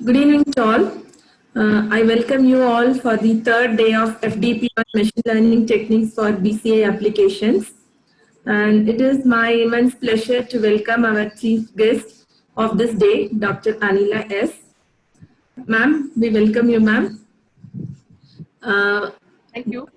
Good evening to all. I welcome you all for the third day of FDP on machine learning techniques for BCA applications. And it is my immense pleasure to welcome our chief guest of this day, Dr. Anila S. Ma'am, we welcome you, ma'am. Thank you.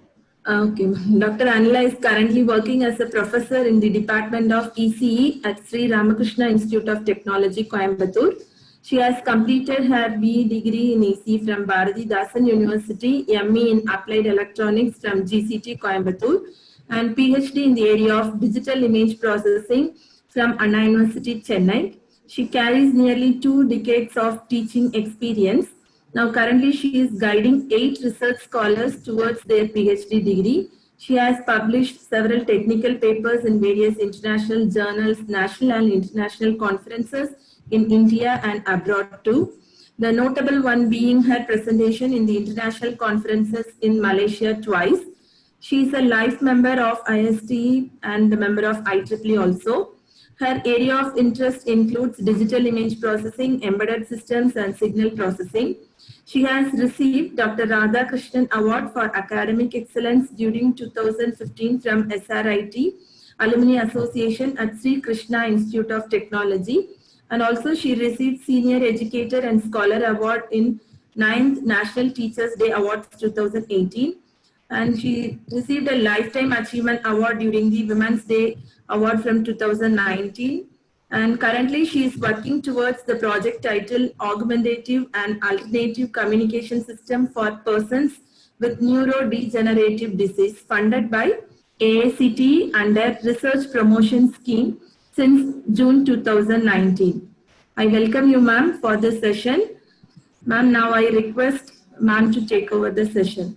Okay, Dr. Anila is currently working as a professor in the Department of ECE at Sri Ramakrishna Institute of Technology, Coimbatore. She has completed her BE degree in ECE from Bharati Dasan University, ME in Applied Electronics from GCT, Coimbatore, and PhD in the area of digital image processing from Anna University, Chennai. She carries nearly 2 decades of teaching experience. Now, currently, she is guiding 8 research scholars towards their PhD degree. She has published several technical papers in various international journals, national and international conferences in India and abroad too. The notable one being her presentation in the international conferences in Malaysia twice. She is a life member of ISTE and a member of IEEE also. Her area of interest includes digital image processing, embedded systems, and signal processing. She has received Dr. Radhakrishnan Award for Academic Excellence during 2015 from SRIT Alumni Association at Sri Krishna Institute of Technology. And also she received Senior Educator and Scholar Award in 9th National Teachers Day Awards 2018. And she received a Lifetime Achievement Award during the Women's Day Award from 2019. And currently she is working towards the project title Augmentative and Alternative Communication System for Persons with Neurodegenerative Disease, funded by AICTE under Research Promotion Scheme since June 2019. I welcome you, ma'am, for this session. Ma'am, now I request ma'am to take over the session.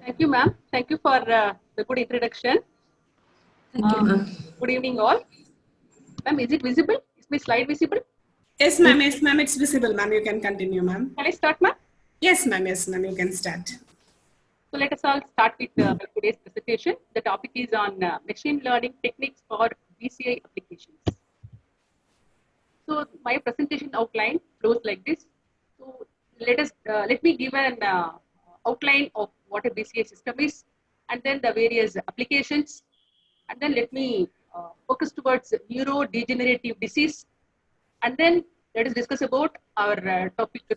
Thank you, ma'am. Thank you for the good introduction. Thank you, ma'am. Good evening, all. Ma'am, is it visible? Is my slide visible? Yes, ma'am. Yes, ma'am. It's visible, ma'am. You can continue, ma'am. Can I start, ma'am? Yes, ma'am. Yes, ma'am. You can start. So let us all start with today's presentation. The topic is on machine learning techniques for BCI applications. So my presentation outline flows like this. So let me give an outline of what a BCA system is, and then the various applications, and then let me focus towards neurodegenerative disease, and then let us discuss about our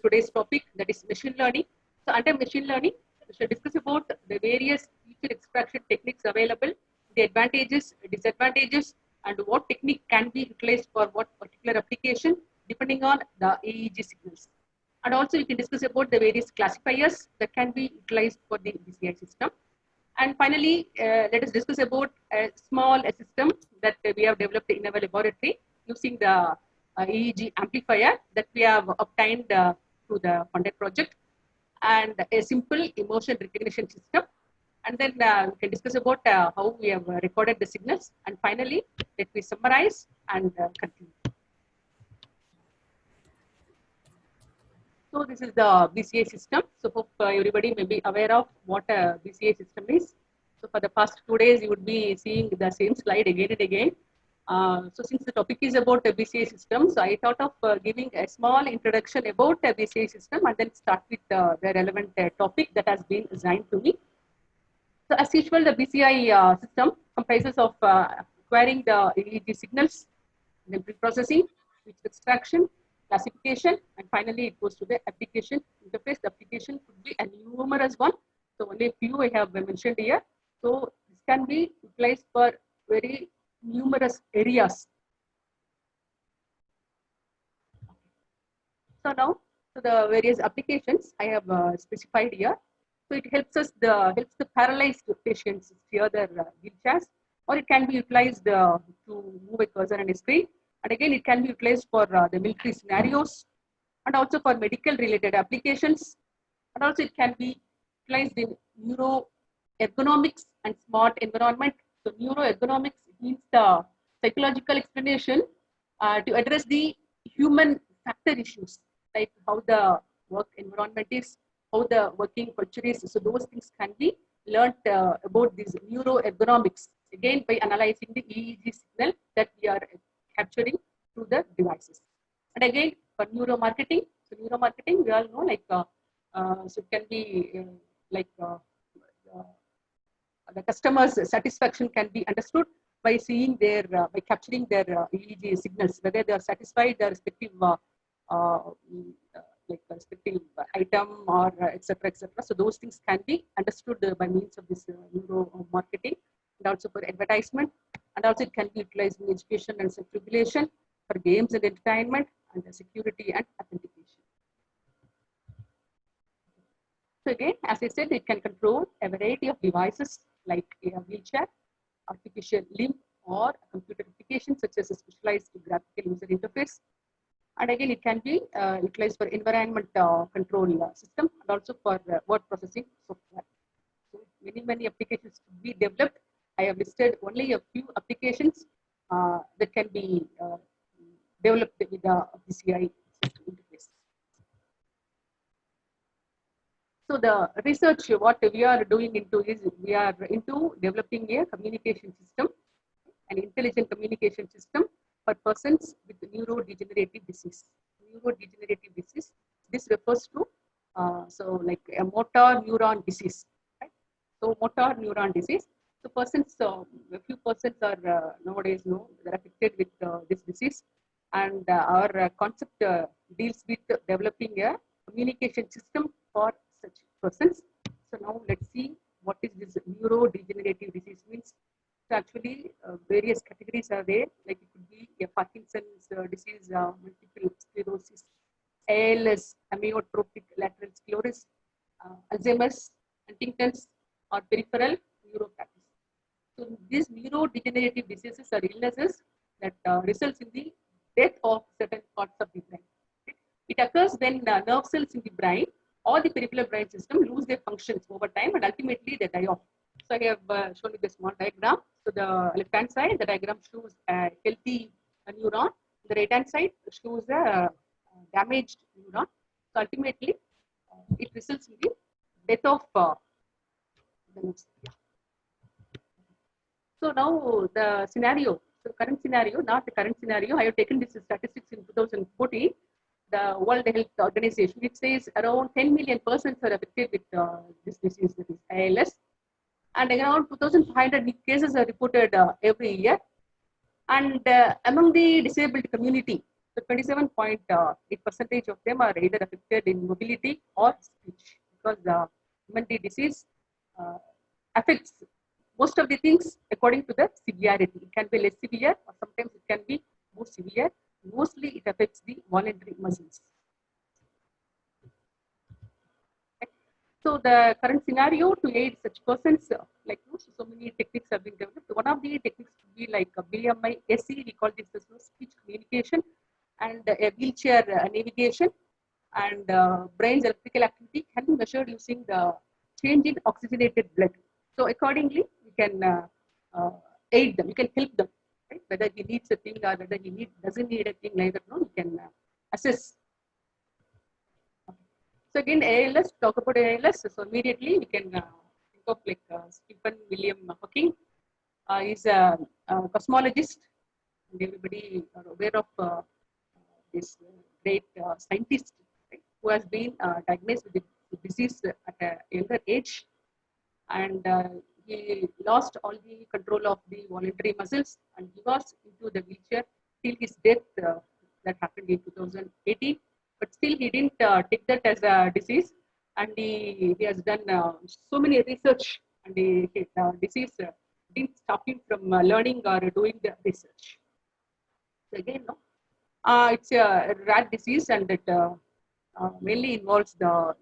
today's topic, that is machine learning. So under machine learning, we shall discuss about the various feature extraction techniques available, the advantages, disadvantages, and what technique can be utilized for what particular application depending on the EEG signals. And also you can discuss about the various classifiers that can be utilized for the BCI system. And finally, let us discuss about a small system that we have developed in our laboratory using the EEG amplifier that we have obtained through the funded project, and a simple emotion recognition system. And then we can discuss about how we have recorded the signals. And finally, let me summarize and conclude. So this is the BCA system. So hope everybody may be aware of what a BCA system is. So for the past 2 days, you would be seeing the same slide again and again. So since the topic is about a BCA system, so I thought of giving a small introduction about a BCA system and then start with the relevant topic that has been assigned to me. So as usual, the BCI system comprises of acquiring the EEG signals, then pre-processing, speech extraction, classification, and finally it goes to the application interface. The application could be a numerous one. So only a few I have mentioned here. So this can be utilized for very numerous areas. So now, so the various applications I have specified here. So it helps the paralyzed patients steer their wheelchairs, or it can be utilized to move a cursor on a screen. And again, it can be utilized for the military scenarios, and also for medical related applications. And also it can be utilized in neuroergonomics and smart environment. So neuroergonomics means the psychological explanation to address the human factor issues, like how the work environment is, how the working culture is. So those things can be learned about these neuroergonomics, again by analyzing the EEG signal that we are capturing through the devices. And again, for neuromarketing. So neuromarketing, we all know, like so it can be like the customer's satisfaction can be understood by seeing their by capturing their EEG signals, whether they are satisfied their respective like respective item or etc. etc. So those things can be understood by means of this neuro marketing, and also for advertisement, and also it can be utilized in education and self-regulation, for games and entertainment, and security and authentication. So again, as I said, it can control a variety of devices like a wheelchair, artificial limb, or a computer application such as a specialized graphical user interface. And again, it can be utilized for environment control system, and also for word processing software. So many applications to be developed. I have listed only a few applications that can be developed with the PCI system interface. So the research, what we are doing into is, we are into developing a communication system, an intelligent communication system for persons with neurodegenerative disease. Neurodegenerative disease, this refers to, so like a motor neuron disease, right? So motor neuron disease. So persons, a few persons are nowadays they're affected with this disease, and our concept deals with developing a communication system for such persons. So now let's see what is this neurodegenerative disease means. So actually, various categories are there. Like it could be a Parkinson's disease, multiple sclerosis, ALS, amyotrophic lateral sclerosis, Alzheimer's, Huntington's, or peripheral neuropathy. So these neurodegenerative diseases are illnesses that results in the death of certain parts of the brain. It occurs when nerve cells in the brain or the peripheral brain system lose their functions over time, and ultimately they die off. So I have shown you this small diagram. So the left-hand side, the diagram shows a healthy neuron. The right-hand side shows a damaged neuron. So ultimately, it results in the death of the nerves. So now the scenario, so current scenario, not the current scenario. I have taken this statistics in 2014. The World Health Organization, it says around 10 million persons are affected with this disease, that is ALS, and around 2,500 cases are reported every year. And among the disabled community, the 27.8% of them are either affected in mobility or speech, because the human disease affects most of the things according to the severity. It can be less severe, or sometimes it can be more severe. Mostly it affects the voluntary muscles. Okay. So the current scenario to aid such persons, like so many techniques have been developed. One of the techniques would be like a BMI SE, we call this as speech communication, and a wheelchair navigation, and brain's electrical activity can be measured using the change in oxygenated blood. So accordingly, we can aid them, we can help them. Right? Whether he needs a thing or whether he doesn't need a thing, neither we can assess. So again, ALS, talk about ALS. So immediately we can think of like Stephen William Hawking. He's a cosmologist, and everybody are aware of this great scientist, right, who has been diagnosed with the disease at a younger age, and he lost all the control of the voluntary muscles, and he was into the wheelchair till his death. That happened in 2018, but still he didn't take that as a disease, and he has done so many research, and the disease didn't stop him from learning or doing the research. So again, it's a rare disease, and it mainly involves the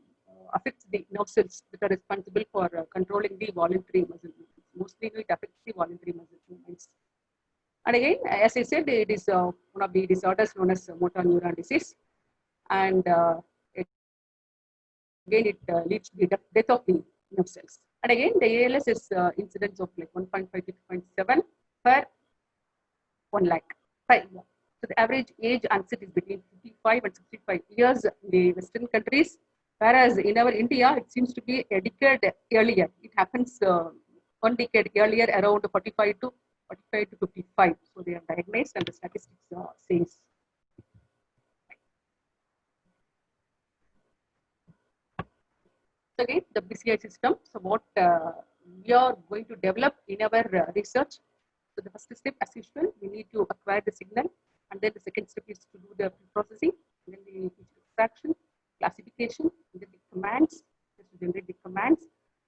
affects the nerve cells that are responsible for controlling the voluntary muscle movements. Mostly it affects the voluntary muscle movements. And again, as I said, it is one of the disorders known as motor neuron disease. And again, it leads to the death of the nerve cells. And again, the ALS is incidence of like 1.5 to 2.7 per 1 lakh per year. So the average age onset is between 55 and 65 years in the Western countries. Whereas in our India, it seems to be a decade earlier. It happens 1 decade earlier, around 45 to 55. So they are diagnosed, and the statistics says. So again, the BCI system. So what we are going to develop in our research. So the first step, as usual, we need to acquire the signal, and then the second step is to do the processing, then the extraction, classification, and then the commands, just to generate the commands,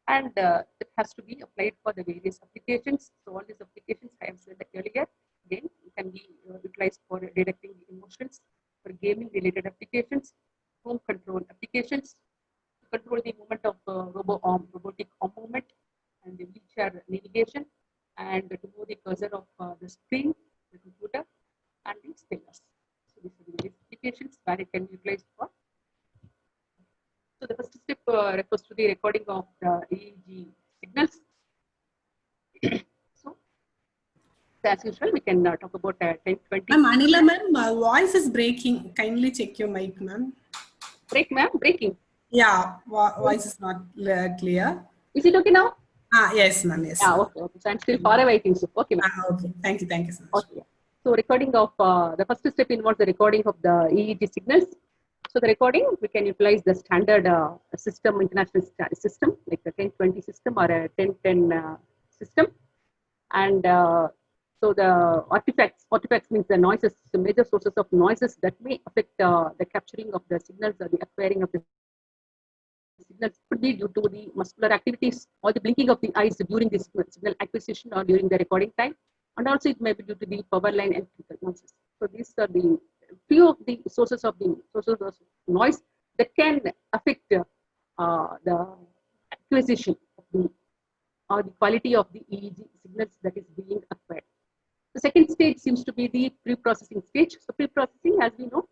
and it has to be applied for the various applications. So all these applications I have said earlier, again, can be utilized for detecting the emotions, for gaming related applications, home control applications, to control the movement of robotic arm movement, and the wheelchair navigation, and to move the cursor of the screen, the computer, and the stylus. So these are the applications where it can be utilized for. So the first step refers to the recording of the EEG signals. So as usual, we can talk about 10, 20. Ma'am, Anila ma'am, voice is breaking. Kindly check your mic, ma'am. Break, ma'am, breaking. Yeah, voice is not clear. Is it okay now? Yes, ma'am. Yes. Yeah, okay, okay. So I'm still far away, I think so. Okay, ma'am. Okay. Thank you so much. Okay. So recording of the first step involves the recording of the EEG signals. So the recording, we can utilize the standard system, international system, like the 1020 system or a 1010 system. And so the artifacts means the noises, the major sources of noises that may affect the capturing of the signals or the acquiring of the signals could be due to the muscular activities or the blinking of the eyes during the signal acquisition or during the recording time. And also it may be due to the power line and noises. So these are the few of the sources of noise that can affect the acquisition of the or the quality of the EEG signals that is being acquired. The second stage seems to be the pre-processing stage. So pre-processing, as we know,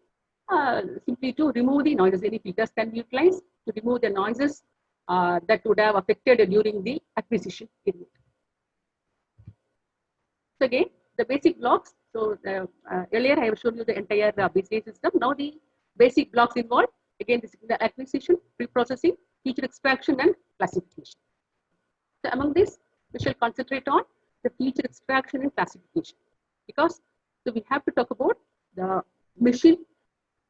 simply to remove the noises. Any filters can be utilized to remove the noises that would have affected during the acquisition period. So again, the basic blocks. So earlier I have shown you the entire BCI system. Now the basic blocks involved, again, the acquisition, pre-processing, feature extraction, and classification. So among this, we shall concentrate on the feature extraction and classification, because so we have to talk about the machine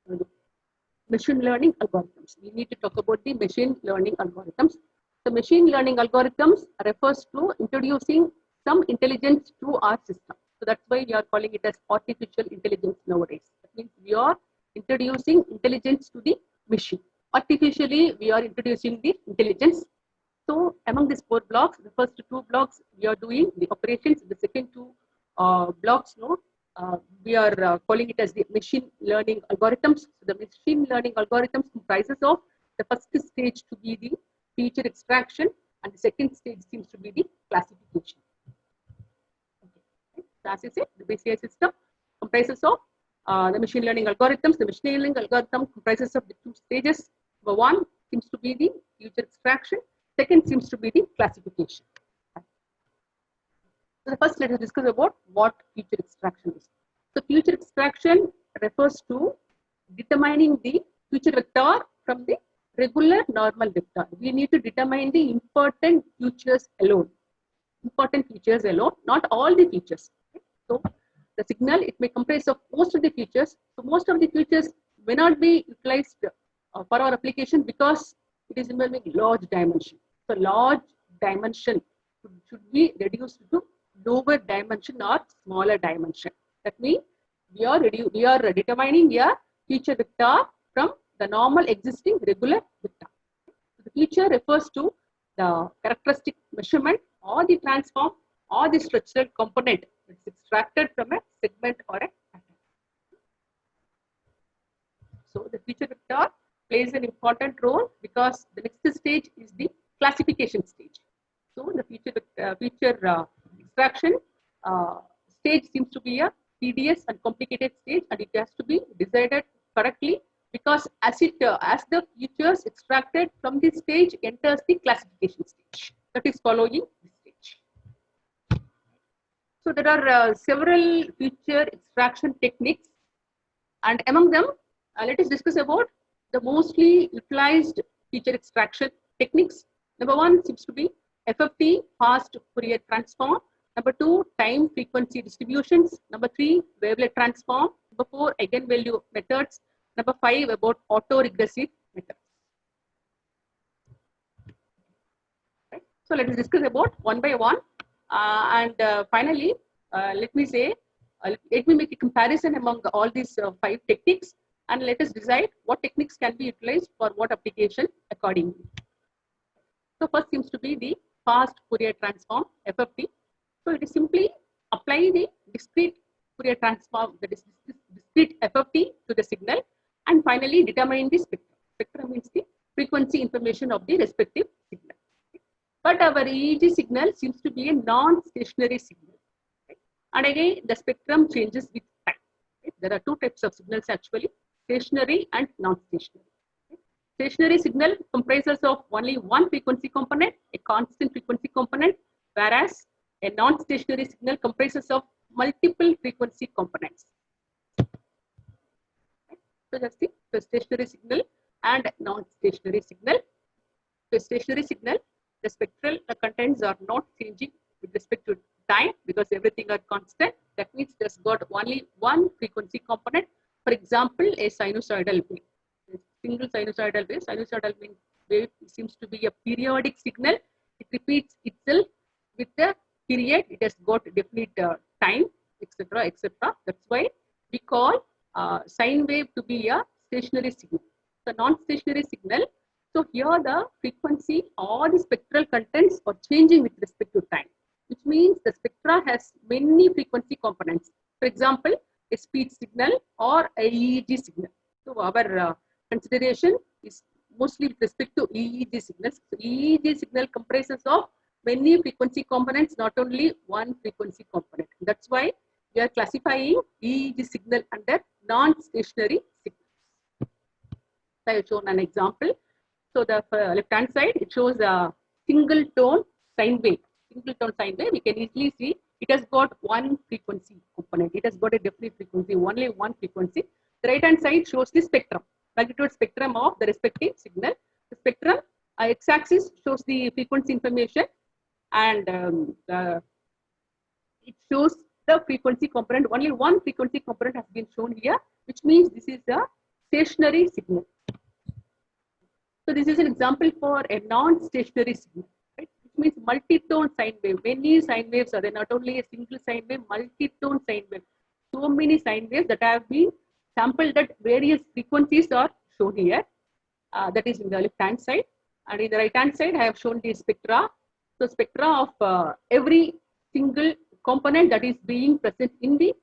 learning algorithms. We need to talk about the machine learning algorithms. The machine learning algorithms refers to introducing some intelligence to our system. So that's why we are calling it as artificial intelligence nowadays. That means we are introducing intelligence to the machine. Artificially, we are introducing the intelligence. So among these 4 blocks, the first 2 blocks we are doing the operations. The second 2 blocks, we are calling it as the machine learning algorithms. So the machine learning algorithms comprises of the first stage to be the feature extraction, and the second stage seems to be the classification. Okay. So as I said, the BCI system comprises of the machine learning algorithms. The machine learning algorithm comprises of the 2 stages. Number 1 seems to be the feature extraction. Second seems to be the classification. So the first, let us discuss about what feature extraction is. So feature extraction refers to determining the feature vector from the regular normal vector. We need to determine the important features alone. Important features alone, not all the features. Okay? So the signal, it may comprise of most of the features. So most of the features may not be utilized for our application because it is involving large dimension. So large dimension should be reduced to lower dimension or smaller dimension. That means we are determining a feature vector from the normal existing regular vector. So the feature refers to the characteristic measurement or the transform or the structural component that is extracted from a segment or a pattern. So the feature vector plays an important role because the next stage is the classification stage. So the feature extraction stage seems to be a tedious and complicated stage, and it has to be decided correctly because as the features extracted from this stage enters the classification stage that is following this stage. So there are several feature extraction techniques, and among them, let us discuss about the mostly utilized feature extraction techniques. Number 1 seems to be FFT, fast Fourier transform. Number 2, time frequency distributions. Number 3, wavelet transform. Number 4, eigenvalue methods. Number 5, about autoregressive methods. So let us discuss about one by one. Finally, let me make a comparison among all these 5 techniques, and let us decide what techniques can be utilized for what application accordingly. So first seems to be the fast Fourier transform, FFT. So it is simply apply the discrete Fourier transform, that is discrete FFT to the signal, and finally determine the spectrum. Spectrum means the frequency information of the respective signal. But our EEG signal seems to be a non-stationary signal. Right? And again, the spectrum changes with time. Right? There are 2 types of signals actually, stationary and non-stationary. Right? Stationary signal comprises of only one frequency component, a constant frequency component, whereas a non-stationary signal comprises of multiple frequency components. Right? So that's the stationary signal and non-stationary signal. The stationary signal, the spectral contents are not changing with respect to time because everything are constant. That means there's got only one frequency component. For example, a sinusoidal wave. A single sinusoidal wave. Sinusoidal wave seems to be a periodic signal. It repeats itself with the period. It has got definite time, etc., etc. That's why we call sine wave to be a stationary signal. The non-stationary signal. So here the frequency or the spectral contents are changing with respect to time, which means the spectra has many frequency components. For example, a speech signal or a EEG signal. So our consideration is mostly with respect to EEG signals. So EEG signal comprises of many frequency components, not only one frequency component. That's why we are classifying EEG signal under non-stationary signals. I have shown an example. So the left-hand side, it shows a single tone sine wave. Single tone sine wave, we can easily see it has got one frequency component. It has got a definite frequency, only one frequency. The right-hand side shows the spectrum, magnitude spectrum of the respective signal. The spectrum, x-axis shows the frequency information, and it shows the frequency component. Only one frequency component has been shown here, which means this is a stationary signal. So this is an example for a non-stationary signal, right? Which means multi-tone sine wave. Many sine waves are there, not only a single sine wave, multi-tone sine wave. So many sine waves that have been sampled at various frequencies are shown here. That is in the left-hand side. And in the right-hand side, I have shown the spectra. So spectra of every single component that is being present in the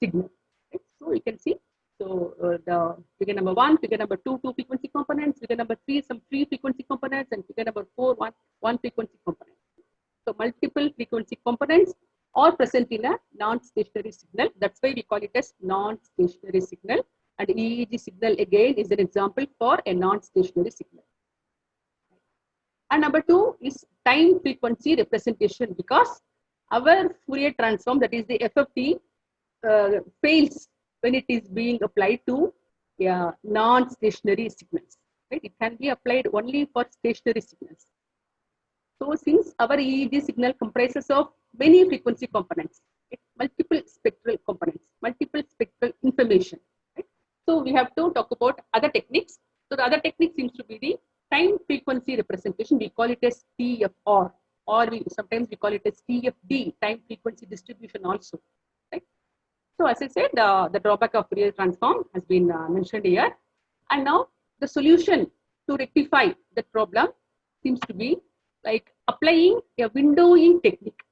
signal. Right? So you can see. So the figure number 1, figure number 2, 2 frequency components, figure number 3, some 3 frequency components, and figure number 4, one frequency component. So multiple frequency components are present in a non-stationary signal. That's why we call it as non-stationary signal. And EEG signal again is an example for a non-stationary signal. And number 2 is time frequency representation, because our Fourier transform, that is the FFT, fails when it is being applied to non-stationary signals. Right? It can be applied only for stationary signals. So since our EEG signal comprises of many frequency components, right? Multiple spectral components, multiple spectral information. Right? So we have to talk about other techniques. So the other technique seems to be the time frequency representation. We call it as TFR, or sometimes we call it as TFD, time frequency distribution also. So as I said, the drawback of Fourier transform has been mentioned here. And now the solution to rectify that problem seems to be like applying a windowing technique.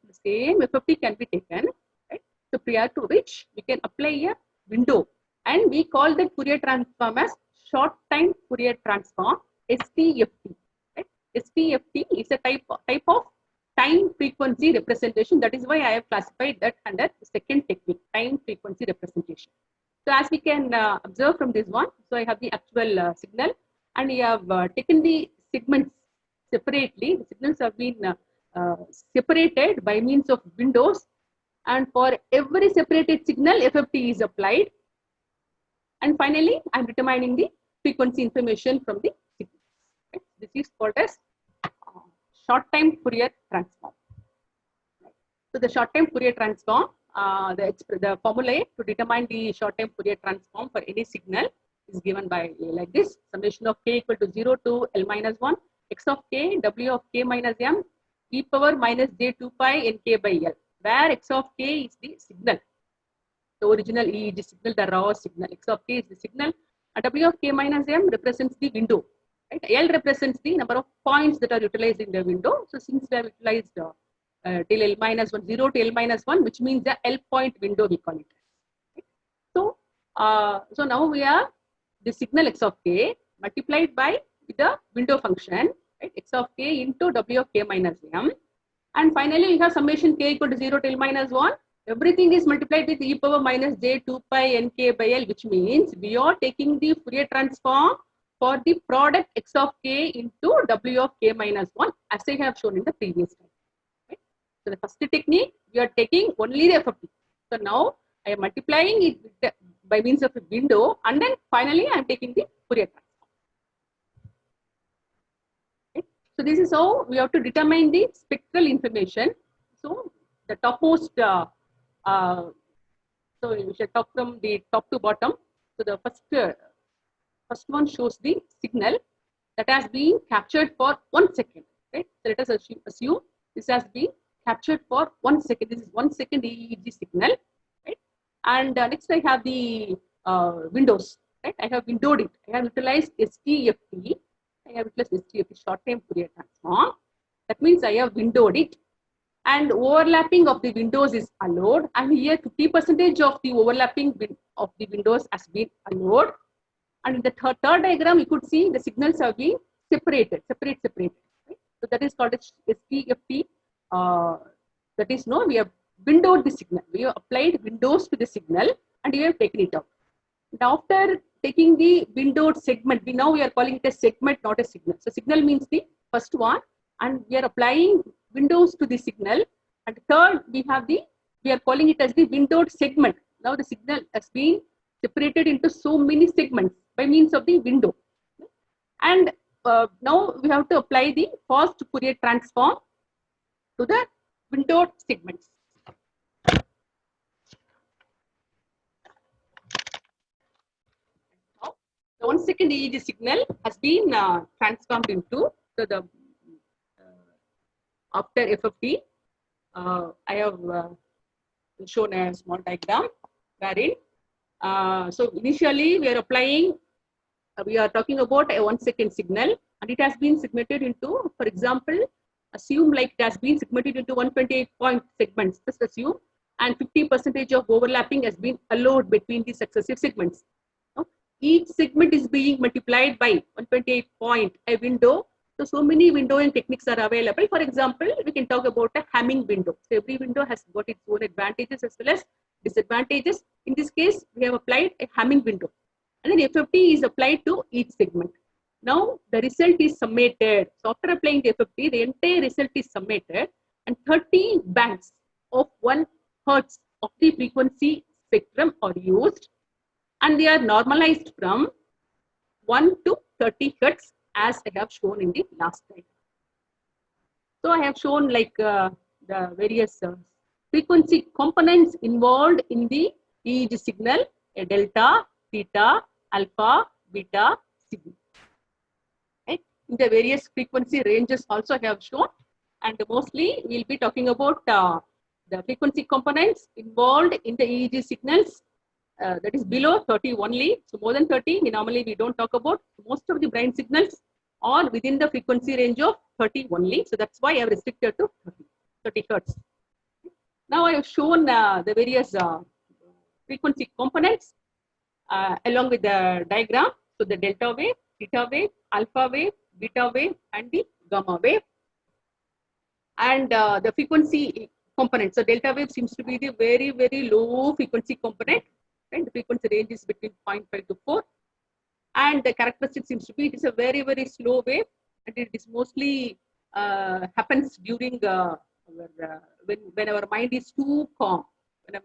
The same FFT can be taken, right? So prior to which we can apply a window, and we call that Fourier transform as short time Fourier transform, STFT. Right? STFT is a type of time frequency representation. That is why I have classified that under the second technique, time frequency representation. So as we can observe from this one, so I have the actual signal, and we have taken the segments separately. The signals have been separated by means of windows, and for every separated signal, FFT is applied. And finally, I am determining the frequency information from the signals. Right? This is called as short time Fourier transform. So the short time Fourier transform, the formula to determine the short time Fourier transform for any signal is given by like this: summation of k equal to 0 to L minus 1 x of k, w of k minus m, e power minus j 2 pi nk by L, where x of k is the signal, the original EEG signal, the raw signal. X of k is the signal, and w of k minus m represents the window. Right? L represents the number of points that are utilized in the window. So since we have utilized till L minus 1, 0 to L minus 1, which means the L point window we call it. Right? So, so now we have the signal x of k multiplied by the window function, right? X of k into w of k minus m. And finally, we have summation k equal to 0 till minus 1. Everything is multiplied with e power minus j 2 pi nk by L, which means we are taking the Fourier transform for the product x of k into w of k minus 1, as I have shown in the previous slide. Right? So the first technique, we are taking only the FFT. So now I am multiplying it with the, by means of a window, and then finally I am taking the Fourier transform. So this is how we have to determine the spectral information. So the topmost, so we shall talk from the top to bottom. So the first one shows the signal that has been captured for 1 second. Right? So let us assume this has been captured for 1 second. This is 1 second EEG signal. Right? And next I have the windows. Right? I have windowed it. I have utilized STFT. I have utilized STFT, short-term Fourier transform. That means I have windowed it. And overlapping of the windows is allowed. And here 50% of the overlapping of the windows has been allowed. And in the third diagram, you could see the signals have been separated. Right? So that is called STFT. That is, no, we have windowed the signal. We have applied windows to the signal and we have taken it out. And after taking the windowed segment, we are calling it a segment, not a signal. So signal means the first one, and we are applying windows to the signal. And third, we are calling it as the windowed segment. Now the signal has been separated into so many segments by means of the window. And now we have to apply the first Fourier transform to the windowed segments. Now, the 1 second EEG signal has been transformed into the after FFT. I have shown a small diagram wherein so initially we are applying, we are talking about a 1 second signal, and it has been segmented into, for example, assume like it has been segmented into 128 point segments, just assume, and 50% of overlapping has been allowed between the successive segments. Each segment is being multiplied by 128 point, a window. So many windowing techniques are available. For example, we can talk about a Hamming window. So every window has got its own advantages as well as disadvantages. In this case, we have applied a Hamming window. And then FFT is applied to each segment. Now, the result is summated. So after applying the FFT, the entire result is summated, and 30 bands of 1 hertz of the frequency spectrum are used, and they are normalized from 1 to 30 hertz, as I have shown in the last slide. So I have shown like the various frequency components involved in the EEG signal, a delta, theta, alpha, beta, sigma. Right? In the various frequency ranges also I have shown, and mostly we will be talking about the frequency components involved in the EEG signals. That is below 30 only. So more than 30, we don't talk about. Most of the brain signals are within the frequency range of 30 only. So that's why I have restricted to 30 hertz. Now I have shown the various frequency components along with the diagram. So the delta wave, theta wave, alpha wave, beta wave, and the gamma wave. And the frequency component. So delta wave seems to be the very, very low frequency component. Right? The frequency range is between 0.5 to 4. And the characteristic seems to be it is a very, very slow wave, and it is mostly happens during when our mind is too calm.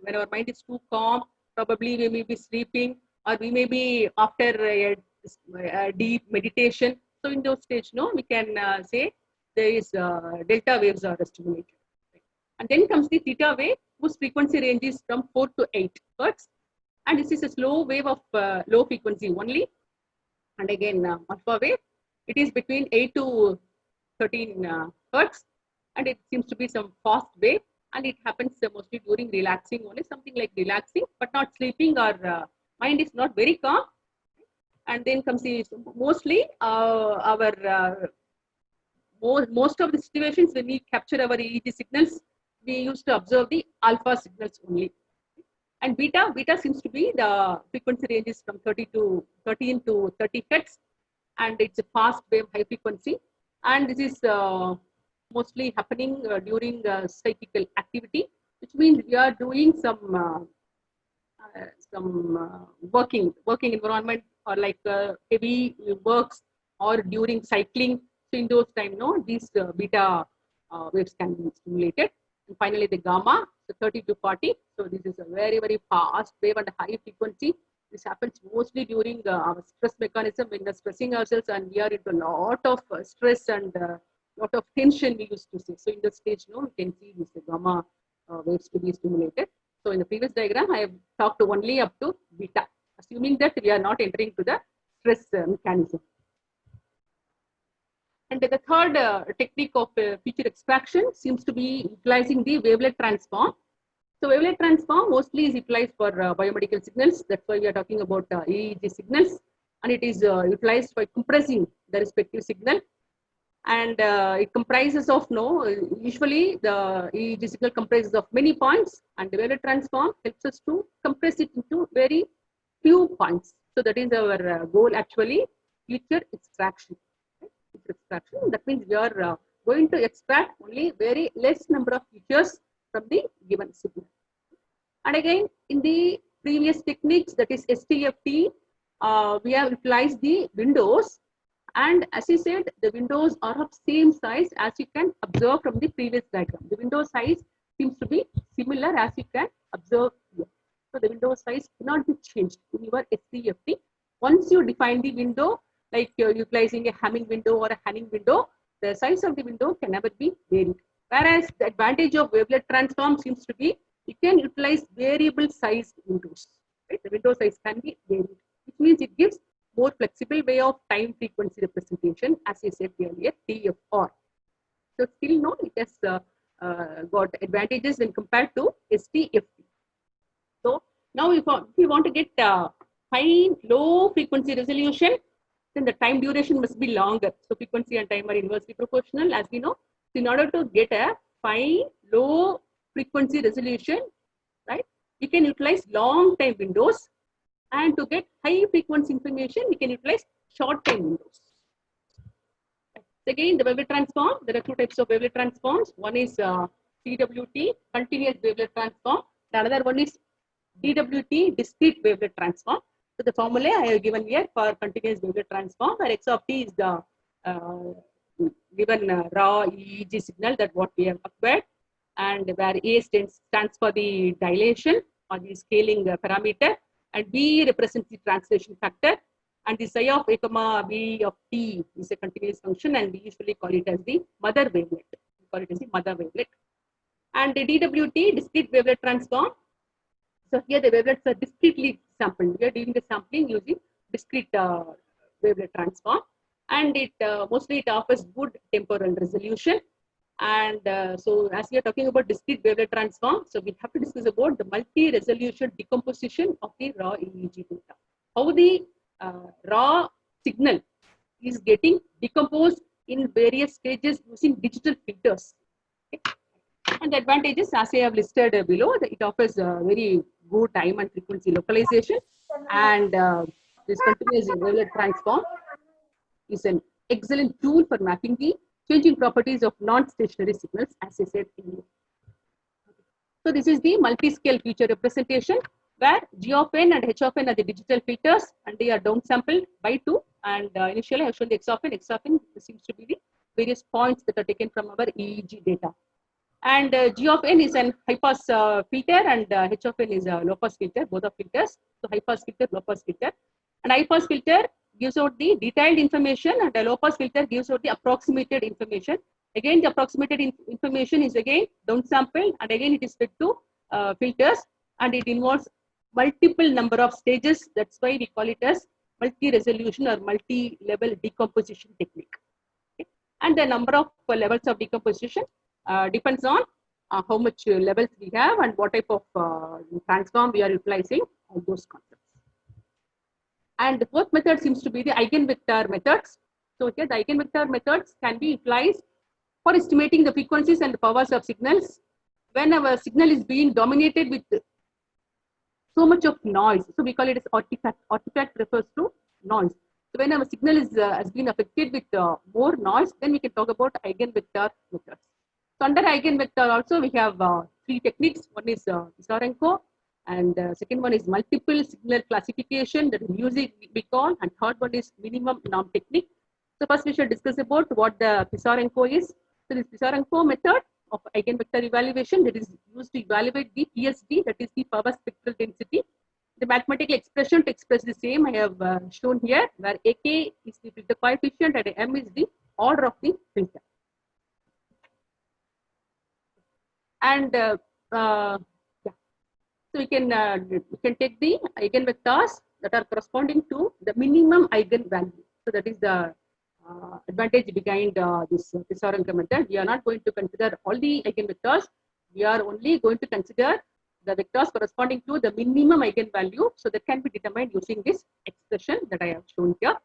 When our mind is too calm, probably we may be sleeping, or we may be after a deep meditation. So in those stages, we can say there is delta waves are stimulated. And then comes the theta wave, whose frequency range is from 4 to 8 hertz. And this is a slow wave of low frequency only. And again, alpha wave, it is between 8 to 13 hertz, and it seems to be some fast wave, and it happens mostly during relaxing only, something like relaxing, but not sleeping or mind is not very calm. And then comes the mostly most of the situations when we capture our EEG signals, we used to observe the alpha signals only. And beta seems to be the frequency ranges from 13 to 30 hertz, and it's a fast wave high frequency. And this is mostly happening during psychical activity, which means we are doing some working environment, or like heavy works, or during cycling. So in those time, no, these beta waves can be stimulated. And finally, the gamma, so 30 to 40. So this is a very, very fast wave and high frequency. This happens mostly during our stress mechanism, when we're stressing ourselves and we are into a lot of stress and lot of tension, we used to say. So in the stage, no, we can see this gamma waves to be stimulated. So in the previous diagram, I have talked only up to beta, assuming that we are not entering to the stress mechanism. And the third technique of feature extraction seems to be utilizing the wavelet transform. So wavelet transform mostly is utilized for biomedical signals. That's why we are talking about EEG signals, and it is utilized by compressing the respective signal. And it comprises of usually the EEG signal comprises of many points, and the wavelet transform helps us to compress it into very few points. So that is our goal actually, feature extraction. That means we are going to extract only very less number of features from the given signal. And again, in the previous techniques, that is STFT, we have utilized the windows. And as I said, the windows are of same size as you can observe from the previous diagram. The window size seems to be similar as you can observe here. So the window size cannot be changed in your STFT. Once you define the window, like you're utilizing a Hamming window or a Hanning window, the size of the window can never be varied. Whereas the advantage of wavelet transform seems to be you can utilize variable sized windows. Right? The window size can be varied, which means it gives more flexible way of time frequency representation, as I said earlier, TFR. So still no, it has got advantages when compared to STFT. So now if we want to get fine low frequency resolution, then the time duration must be longer. So frequency and time are inversely proportional, as we know. So in order to get a fine low frequency resolution, right, you can utilize long time windows, and to get high frequency information, we can utilize short time windows. Again, the wavelet transform, there are two types of wavelet transforms. One is CWT, continuous wavelet transform. The another one is DWT, discrete wavelet transform. So the formula I have given here for continuous wavelet transform, where X of t is the given raw EEG signal that what we have acquired, and where A stands for the dilation or the scaling parameter, and B represents the translation factor, and the psi of A comma B of t is a continuous function, and we usually call it as the mother wavelet. We call it as the mother wavelet. And the DWT, discrete wavelet transform. So here the wavelets are discretely sampled. We are doing the sampling using discrete wavelet transform, and it mostly it offers good temporal resolution. And so as we are talking about discrete wavelet transform, so we have to discuss about the multi-resolution decomposition of the raw EEG data. How the raw signal is getting decomposed in various stages using digital filters. Okay. And the advantages, as I have listed below, it offers very good time and frequency localization, and this continuous wavelet transform is an excellent tool for mapping the changing properties of non-stationary signals, as I said earlier. So this is the multi-scale feature representation, where G of n and H of n are the digital filters, and they are downsampled by 2. And initially I have shown the X of n. X of n seems to be the various points that are taken from our EEG data. And G of n is an high pass filter, and H of n is a low pass filter, both are filters. So high pass filter, low pass filter. And high pass filter gives out the detailed information, and the low pass filter gives out the approximated information. Again, the approximated information is again downsampled, and again it is fed to filters, and it involves multiple number of stages. That's why we call it as multi-resolution or multi-level decomposition technique. Okay. And the number of levels of decomposition depends on how much levels we have and what type of transform we are utilizing all those concepts. And the fourth method seems to be the eigenvector methods. So here the eigenvector methods can be utilized for estimating the frequencies and the powers of signals when our signal is being dominated with so much of noise. So we call it as artifact. Artifact refers to noise. So when our signal is has been affected with more noise, then we can talk about eigenvector methods. So under eigenvector also we have three techniques. One is Pisarenko, and second one is multiple signal classification, that is music we call, and third one is minimum norm technique. So first we shall discuss about what the Pisarenko is. So this Pisarenko method of eigenvector evaluation that is used to evaluate the PSD, that is the power spectral density. The mathematical expression to express the same I have shown here, where AK is the filter coefficient and M is the order of the filter. And yeah, so we can take the eigenvectors that are corresponding to the minimum eigenvalue. So that is the advantage behind this Pisarenko method. We are not going to consider all the eigenvectors. We are only going to consider the vectors corresponding to the minimum eigenvalue. So that can be determined using this expression that I have shown here.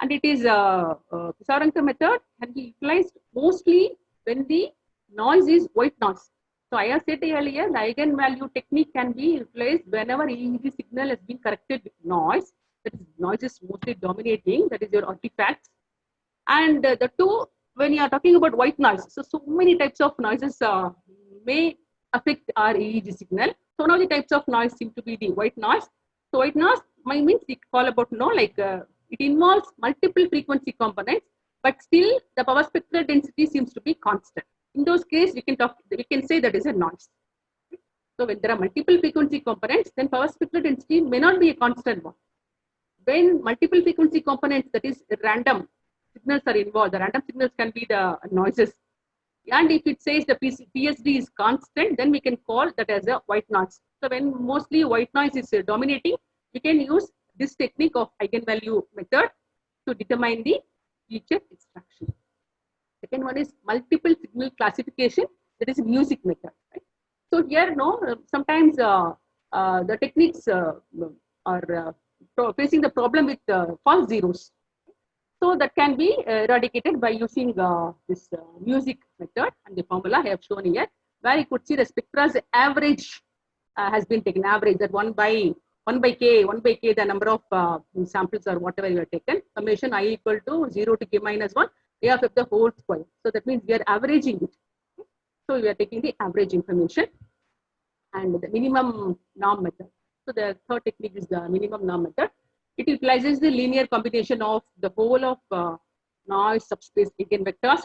And it is Pisarenko method can be utilized mostly when the noise is white noise. So I have said earlier, the eigenvalue technique can be utilized whenever EEG signal has been corrected with noise. That is, noise is mostly dominating. That is your artifacts. And the two, when you are talking about white noise, so many types of noises may affect our EEG signal. So now the types of noise seem to be the white noise. So white noise means we call about it involves multiple frequency components, but still the power spectral density seems to be constant. In those cases, we can say that is a noise. So when there are multiple frequency components, then power spectral density may not be a constant one. When multiple frequency components, that is random signals are involved, the random signals can be the noises. And if it says the PSD is constant, then we can call that as a white noise. So when mostly white noise is dominating, we can use this technique of eigenvalue method to determine the feature extraction. Second one is multiple signal classification, that is music method. Right? So here, sometimes the techniques are facing the problem with false zeros. So that can be eradicated by using this music method, and the formula I have shown here, where you could see the spectra's average has been taken, average that 1 by k, the number of samples or whatever you have taken, summation I equal to 0 to k minus 1, A of the whole square. So that means we are averaging it. So we are taking the average information. And the minimum norm method. So the third technique is the minimum norm method. It utilizes the linear combination of the whole of noise subspace eigenvectors,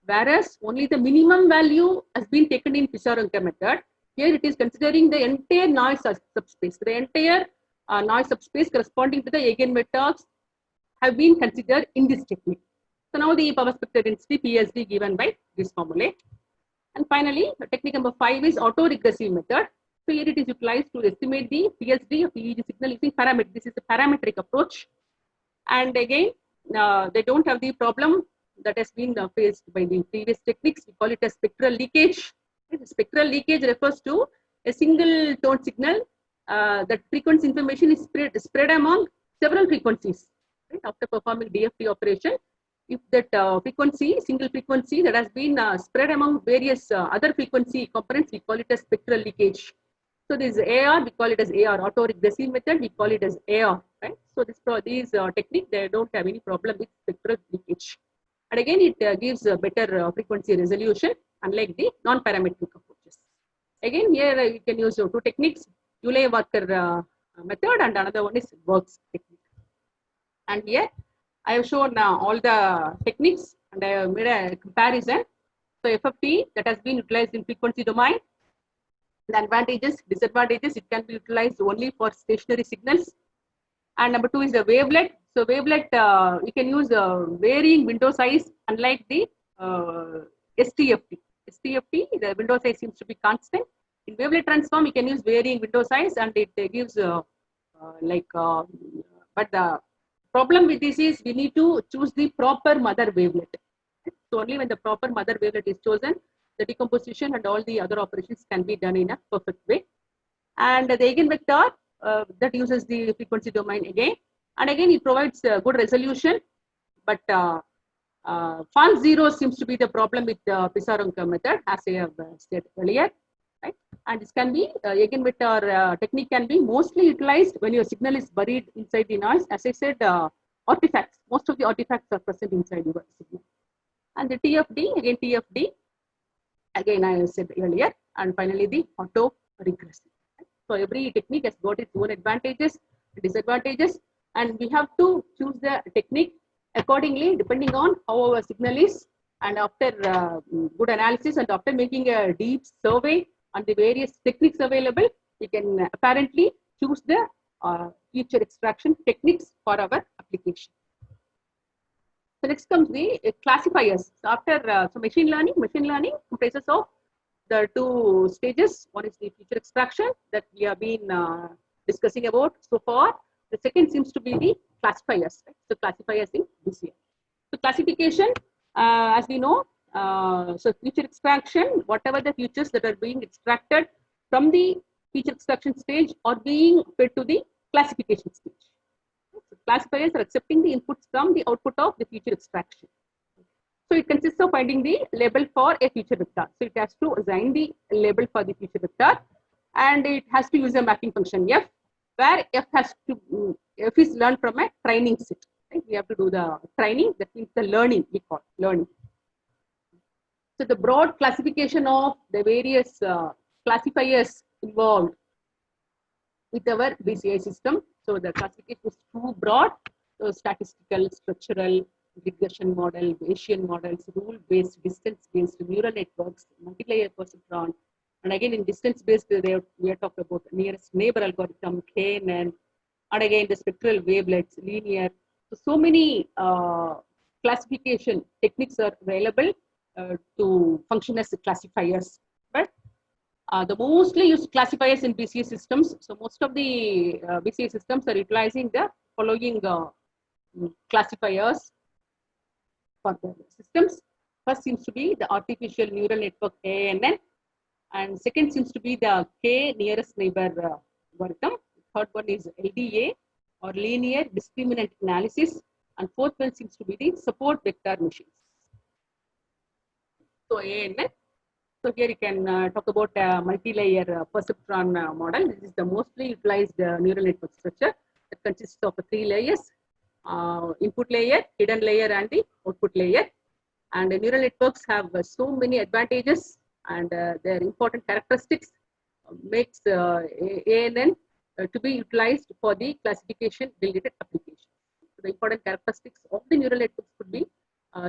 whereas only the minimum value has been taken in Pisarenko method. Here it is considering the entire noise subspace. The entire noise subspace corresponding to the eigenvectors have been considered in this technique. So now the power spectral density PSD given by this formula. And finally, the technique number 5 is autoregressive method. So here it is utilized to estimate the PSD of the EEG signal using parametric. This is a parametric approach. And again, they don't have the problem that has been faced by the previous techniques. We call it a spectral leakage. The spectral leakage refers to a single tone signal that frequency information is spread among several frequencies. Right? After performing DFT operation, if that single frequency that has been spread among various other frequency components, we call it a spectral leakage. So this is AR, we call it as AR, autoregressive method, we call it as AR, right? So these technique, they don't have any problem with spectral leakage. And again, it gives a better frequency resolution, unlike the non-parametric approaches. Again, here you can use two techniques, Euler-Walker method, and another one is Works technique. And here, I have shown all the techniques, and I have made a comparison. So FFT that has been utilized in frequency domain. The advantages, disadvantages, it can be utilized only for stationary signals. And number 2 is the wavelet. So wavelet, you can use varying window size, unlike the STFT. STFT, the window size seems to be constant. In wavelet transform, you can use varying window size, and it gives but the problem with this is we need to choose the proper mother wavelet. So only when the proper mother wavelet is chosen, the decomposition and all the other operations can be done in a perfect way. And the eigenvector that uses the frequency domain again, and again it provides good resolution, but Font 0 seems to be the problem with the Pisaronka method, as I have said earlier, right? And this can be eigenvector technique can be mostly utilized when your signal is buried inside the noise. As I said, artifacts, most of the artifacts are present inside your signal. And the TFD, again TFD, again I said earlier, and finally the auto regressive. So every technique has got its own advantages, disadvantages, and we have to choose the technique accordingly depending on how our signal is. And after good analysis and after making a deep survey on the various techniques available, we can apparently choose the feature extraction techniques for our application. So next comes the classifiers. So after so machine learning comprises of the two stages. One is the feature extraction that we have been discussing about so far. The second seems to be the classifiers. Right? So classifiers in BCI. So classification, as we know, so feature extraction, whatever the features that are being extracted from the feature extraction stage are being fed to the classification stage. So classifiers are accepting the inputs from the output of the feature extraction. So it consists of finding the label for a feature vector. So it has to assign the label for the feature vector, and it has to use a mapping function f, where f is learned from a training set. Right? We have to do the training, that means the learning, we call learning. So the broad classification of the various classifiers involved with our BCI system. So the classification is too broad. So statistical, structural, regression model, Bayesian models, rule-based, distance-based, neural networks, multi-layer perceptron, and again in distance-based, we are talking about nearest neighbor algorithm, KNN, and again the spectral wavelets, linear. So many classification techniques are available to function as classifiers. But the mostly used classifiers in BCA systems. So most of the BCA systems are utilizing the following classifiers for the systems. First seems to be the artificial neural network ANN, and second seems to be the K nearest neighbor algorithm. Third one is LDA or linear discriminant analysis, and fourth one seems to be the support vector machines. So ANN. So here you can talk about multi-layer perceptron model. This is the mostly utilized neural network structure that consists of 3 layers: input layer, hidden layer, and the output layer. And neural networks have so many advantages, and their important characteristics makes ANN to be utilized for the classification related application. So the important characteristics of the neural networks could be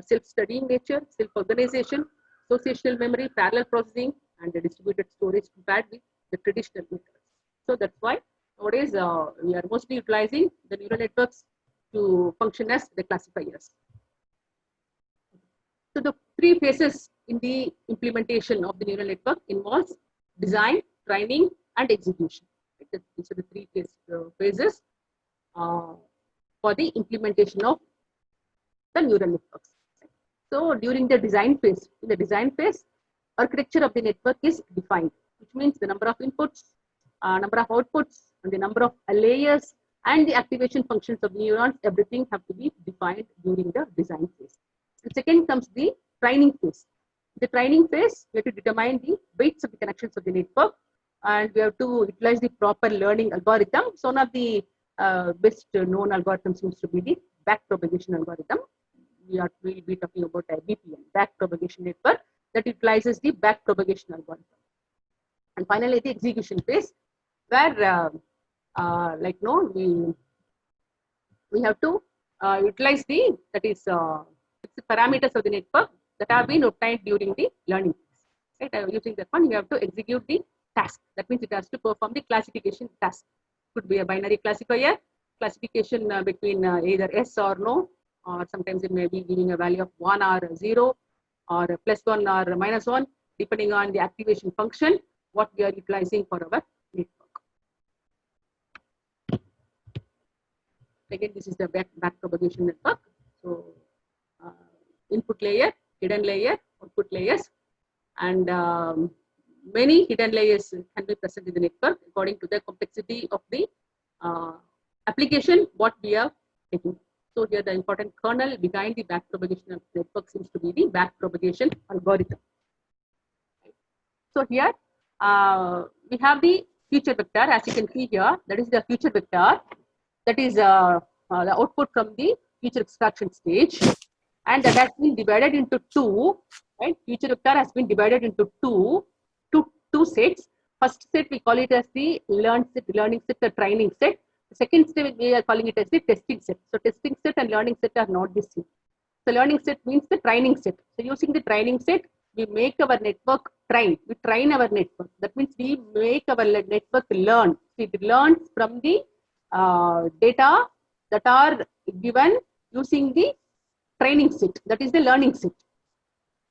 self-studying nature, self-organization, associational memory, parallel processing, and the distributed storage compared with the traditional methods. So that's why nowadays we are mostly utilizing the neural networks to function as the classifiers. So the 3 phases in the implementation of the neural network involves design, training, and execution. These are the 3 phases for the implementation of the neural networks. So during the design phase, in the design phase, architecture of the network is defined, which means the number of inputs, number of outputs, and the number of layers, and the activation functions of neurons, everything have to be defined during the design phase. The second comes the training phase. The training phase, we have to determine the weights of the connections of the network, and we have to utilize the proper learning algorithm. So one of the best known algorithms seems to be the backpropagation algorithm. We will be talking about a BPN, backpropagation network, that utilizes the backpropagation algorithm. And finally, the execution phase, where we have to utilize the parameters of the network that have been obtained during the learning phase. Right? Using that one, you have to execute the task. That means it has to perform the classification task. Could be a binary classifier, classification between either yes or no, or sometimes it may be giving a value of 1 or 0, or +1 or -1, depending on the activation function, what we are utilizing for our network. Again, this is the backpropagation network. So input layer, hidden layer, output layers, and many hidden layers can be present in the network according to the complexity of the application what we are taking. So here the important kernel behind the backpropagation of network seems to be the backpropagation algorithm. So here we have the future vector, as you can see here, that is the future vector, that is the output from the future extraction stage, and that has been divided into two, right? Future vector has been divided into two sets. First set we call it as the learning set, the training set. The second set we are calling it as the testing set. So testing set and learning set are not the same. So learning set means the training set. So using the training set, we make our network train. We train our network. That means we make our network learn. It learns from the data that are given using the training set. That is the learning set.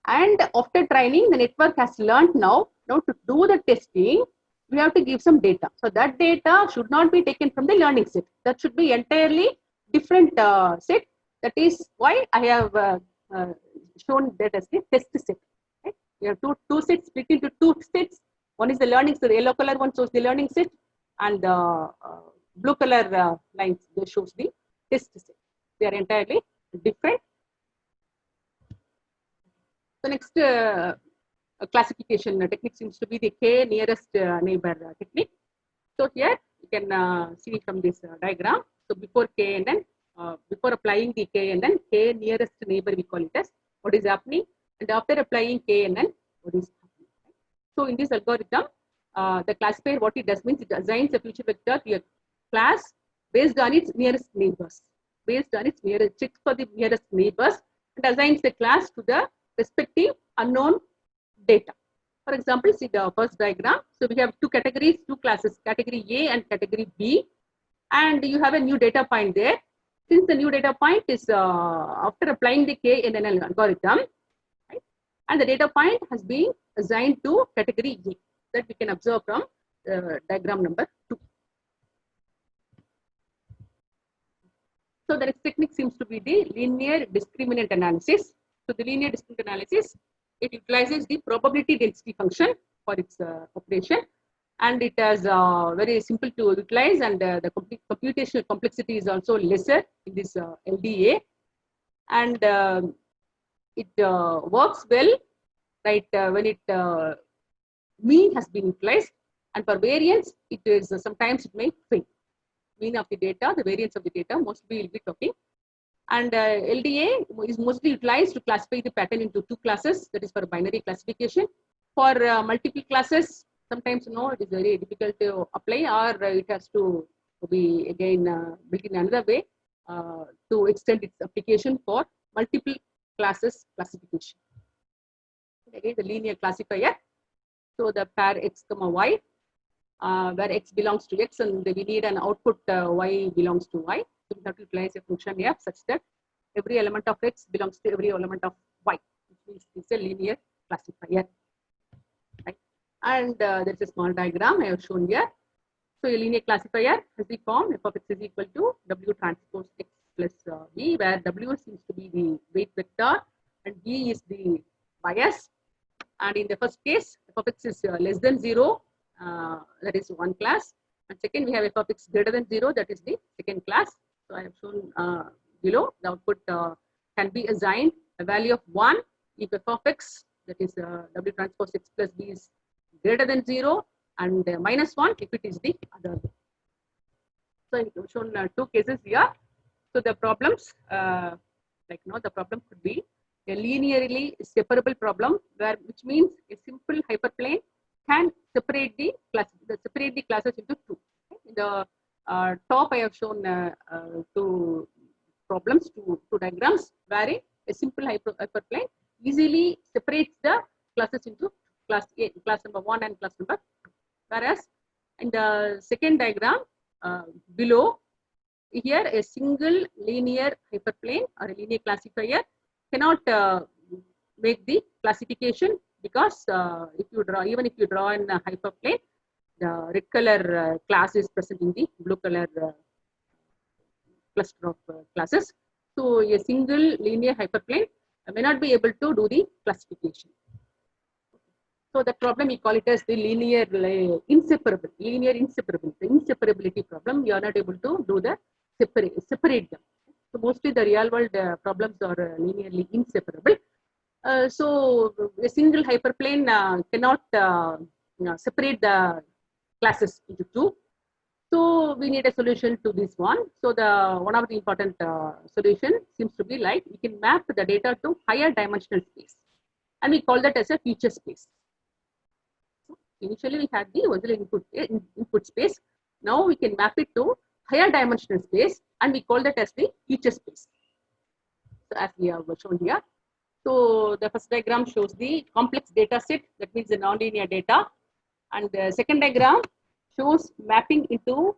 And after training, the network has learned now to do the testing, we have to give some data. So that data should not be taken from the learning set. That should be entirely different set. That is why I have shown that as the test set. Right? We have two sets split into two sets. One is the learning set. The yellow color one shows the learning set, and the blue color lines shows the test set. They are entirely different. The next classification technique seems to be the k nearest neighbor technique. So here you can see from this diagram. So before k and then before applying the k and then k nearest neighbor, we call it as what is happening, and after applying k and then what is happening. So in this algorithm, the classifier, what it does means it assigns a future vector to a class based on its nearest neighbors. Based on its nearest, checks for the nearest neighbors and assigns the class to the respective unknown data. For example, see the first diagram. So we have two categories, two classes, category A and category B, and you have a new data point there. Since the new data point is after applying the k in an algorithm, right, and the data point has been assigned to category A, that we can observe from diagram number 2. So the next technique seems to be the linear discriminant analysis. So the linear discriminant analysis, it utilizes the probability density function for its operation, and it is very simple to utilize, and the computational complexity is also lesser in this LDA, and it works well, right, when it mean has been utilized, and for variance it is sometimes it may fail. Mean of the data, the variance of the data, mostly we will be talking. And LDA is mostly utilized to classify the pattern into two classes, that is for binary classification. For multiple classes, sometimes it is very difficult to apply, or it has to be again built in another way to extend its application for multiple classes classification. Again, the linear classifier. So the pair x comma y, where x belongs to x, and we need an output y belongs to y. So we have to utilize a function f such that every element of x belongs to every element of y, which means it's a linear classifier. Right? And there's a small diagram I have shown here. So a linear classifier has the form f of x is equal to w transpose x plus b, where w seems to be the weight vector and b is the bias. And in the first case, f of x is less than 0, that is one class. And second, we have f of x greater than 0, that is the second class. So I have shown below, the output can be assigned a value of 1 if f of x, that is w transpose x plus b, is greater than 0, and minus 1 if it is the other. So I have shown two cases here. So the problems, the problem could be a linearly separable problem, which means a simple hyperplane can separate the classes into two. In the top, I have shown two problems, two diagrams, where a simple hyperplane easily separates the classes into class A, class number 1 and class number 2. Whereas in the second diagram below, here a single linear hyperplane or a linear classifier cannot make the classification, because even if you draw in a hyperplane, the red color class is present in the blue color cluster of classes. So a single linear hyperplane may not be able to do the classification. So the problem we call it as the linear inseparability problem. You are not able to do the separate them. So mostly the real world problems are linearly inseparable. So a single hyperplane cannot separate the classes into two. So we need a solution to this one. So the one of the important solution seems to be like we can map the data to higher dimensional space, and we call that as a feature space. So initially we had the original input space. Now we can map it to higher dimensional space, and we call that as the feature space. So as we have shown here. So the first diagram shows the complex data set, that means the nonlinear data, and the second diagram shows mapping into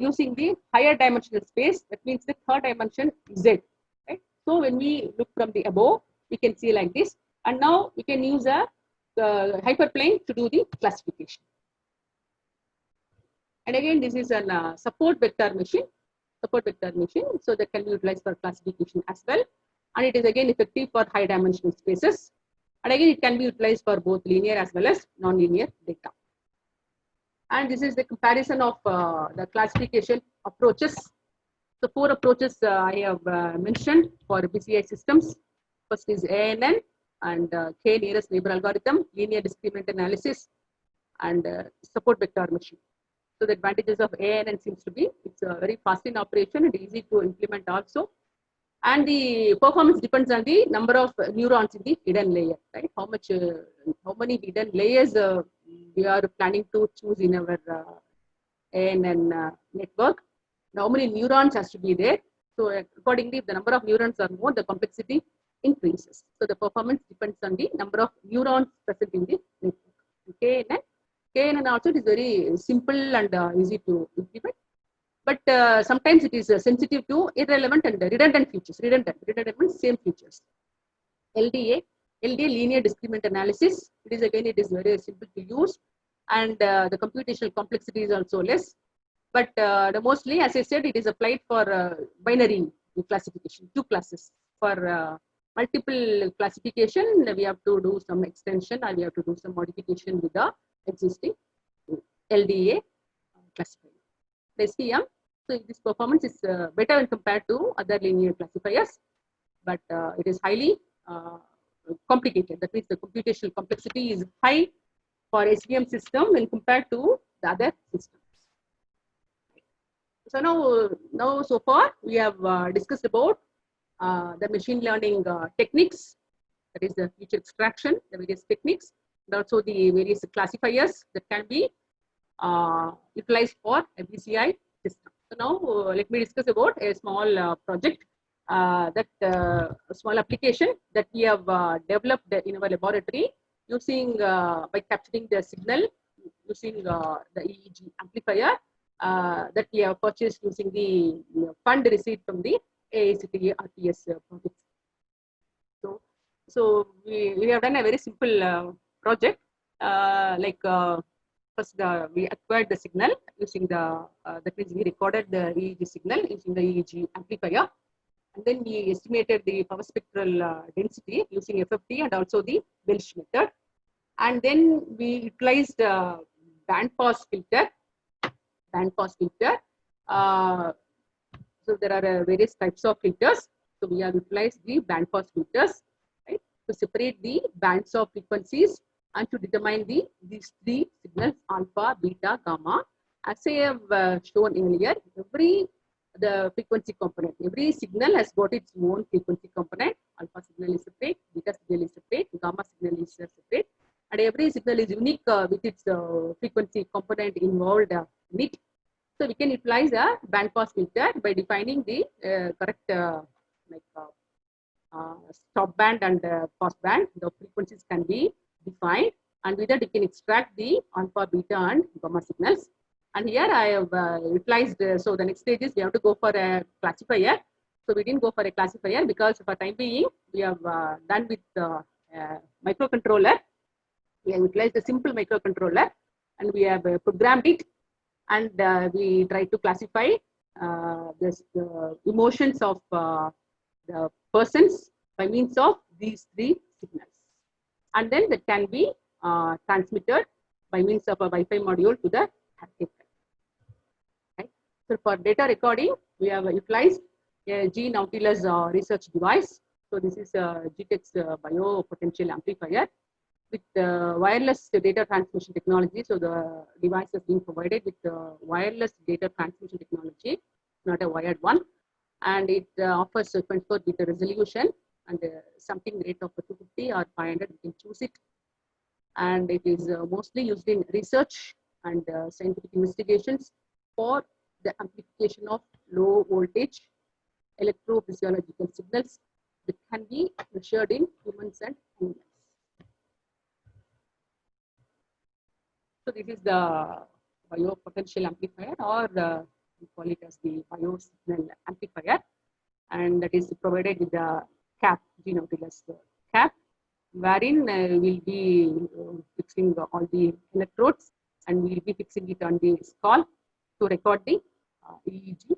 using the higher dimensional space, that means the third dimension Z. Right? So when we look from the above, we can see like this, and now we can use a hyperplane to do the classification. And again, this is a support vector machine, so that can be utilized for classification as well. And it is again effective for high dimensional spaces. And again, it can be utilized for both linear as well as non-linear data. And this is the comparison of the classification approaches. So 4 approaches I have mentioned for BCI systems. First is ANN and K nearest neighbor algorithm, linear discriminant analysis, and support vector machine. So the advantages of ANN seems to be it's very fast in operation and easy to implement also. And the performance depends on the number of neurons in the hidden layer, right? How many hidden layers we are planning to choose in our ANN network. How many neurons has to be there. So accordingly, if the number of neurons are more, the complexity increases. So the performance depends on the number of neurons present in the network. KNN also is very simple and easy to implement. But sometimes it is sensitive to irrelevant and redundant features. Redundant means same features. LDA linear discriminant analysis. It is very simple to use, and the computational complexity is also less. But mostly, as I said, it is applied for binary classification, 2 classes. For multiple classification, we have to do some extension or we have to do some modification with the existing LDA classifier. SVM. So this performance is better when compared to other linear classifiers, but it is highly complicated. That means the computational complexity is high for SVM system when compared to the other systems. So now so far we have discussed about the machine learning techniques, that is the feature extraction, the various techniques, and also the various classifiers that can be utilized for a BCI system. So now let me discuss about a small project, a small application that we have developed in our laboratory using by capturing the signal using the EEG amplifier that we have purchased using the fund received from the AICTE RTS project. So we have done a very simple project first, we acquired the signal using that means we recorded the EEG signal using the EEG amplifier, and then we estimated the power spectral density using FFT and also the Welch method, and then we utilized band pass filter. So there are various types of filters. So we have utilized the band pass filters, right, to separate the bands of frequencies and to determine these 3 signals, alpha, beta, gamma. As I have shown earlier, the frequency component, every signal has got its own frequency component. Alpha signal is separate, beta signal is separate, gamma signal is separate, and every signal is unique with its frequency component involved in it. So we can utilize a band pass filter by defining the correct stop band and pass band. The frequencies can be defined, and with that we can extract the alpha, beta, and gamma signals. And here I have utilized, so the next stage is we have to go for a classifier. So we didn't go for a classifier because for time being we have done with microcontroller. We have utilized a simple microcontroller and we have programmed it, and we try to classify the emotions of the persons by means of these three signals. And then that can be transmitted by means of a Wi-Fi module to the haptic. Right? So for data recording, we have utilized a G Nautilus research device. So this is a GTEx biopotential amplifier with wireless data transmission technology. So the device has been provided with wireless data transmission technology, not a wired one. And it offers 24 bit resolution and something rate of 250 or 500, you can choose it. And it is mostly used in research and scientific investigations for the amplification of low voltage electrophysiological signals that can be measured in humans and animals. So this is the biopotential amplifier, or we call it as the biosignal amplifier, and that is provided with the cap, G Nautilus cap, wherein we'll be fixing all the electrodes, and we'll be fixing it on the skull to record the EEG.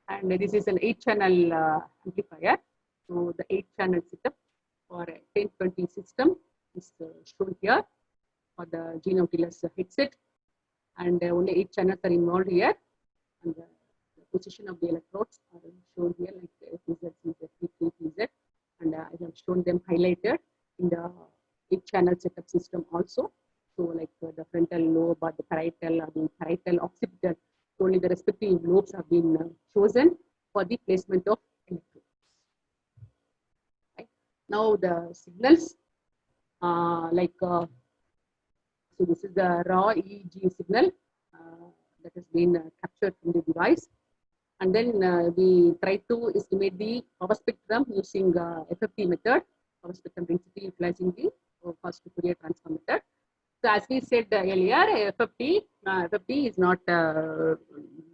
And this is an 8-channel amplifier. So the 8-channel setup for a 1020 system is shown here for the G Nautilus headset, and only 8 channels are involved here, and the position of the electrodes are shown here, like PZ, CZ, PZ, and I have shown them highlighted in the 8-channel setup system also. So like the frontal lobe or the parietal or the parietal occipital, only the respective lobes have been chosen for the placement of electrodes. Right. Now the signals, so this is the raw EEG signal that has been captured from the device, and then we try to estimate the power spectrum using FFT method, power spectrum density utilizing the fast Fourier transform method. So as we said earlier, FFT is not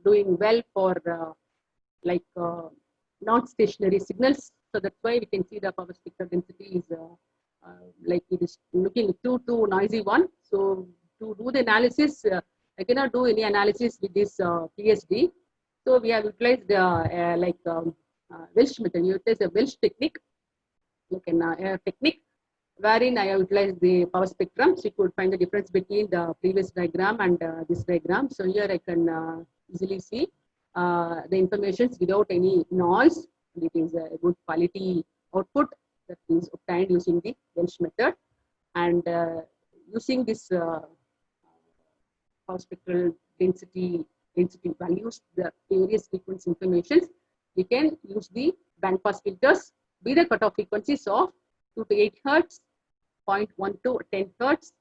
doing well for non-stationary signals. So that's why we can see the power spectrum density is like it is looking too noisy one. So to do the analysis, I cannot do any analysis with this PSD. So we have utilized Welsh method. You utilize a Welsh technique, like an technique, wherein I have utilized the power spectrum. So you could find the difference between the previous diagram and this diagram. So here I can easily see the information without any noise. It is a good quality output that is obtained using the Welsh method, and using this power spectral density values, the various frequency informations, we can use the bandpass filters with the cutoff frequencies of 2 to 8 Hertz, 0.1 to 10 Hertz,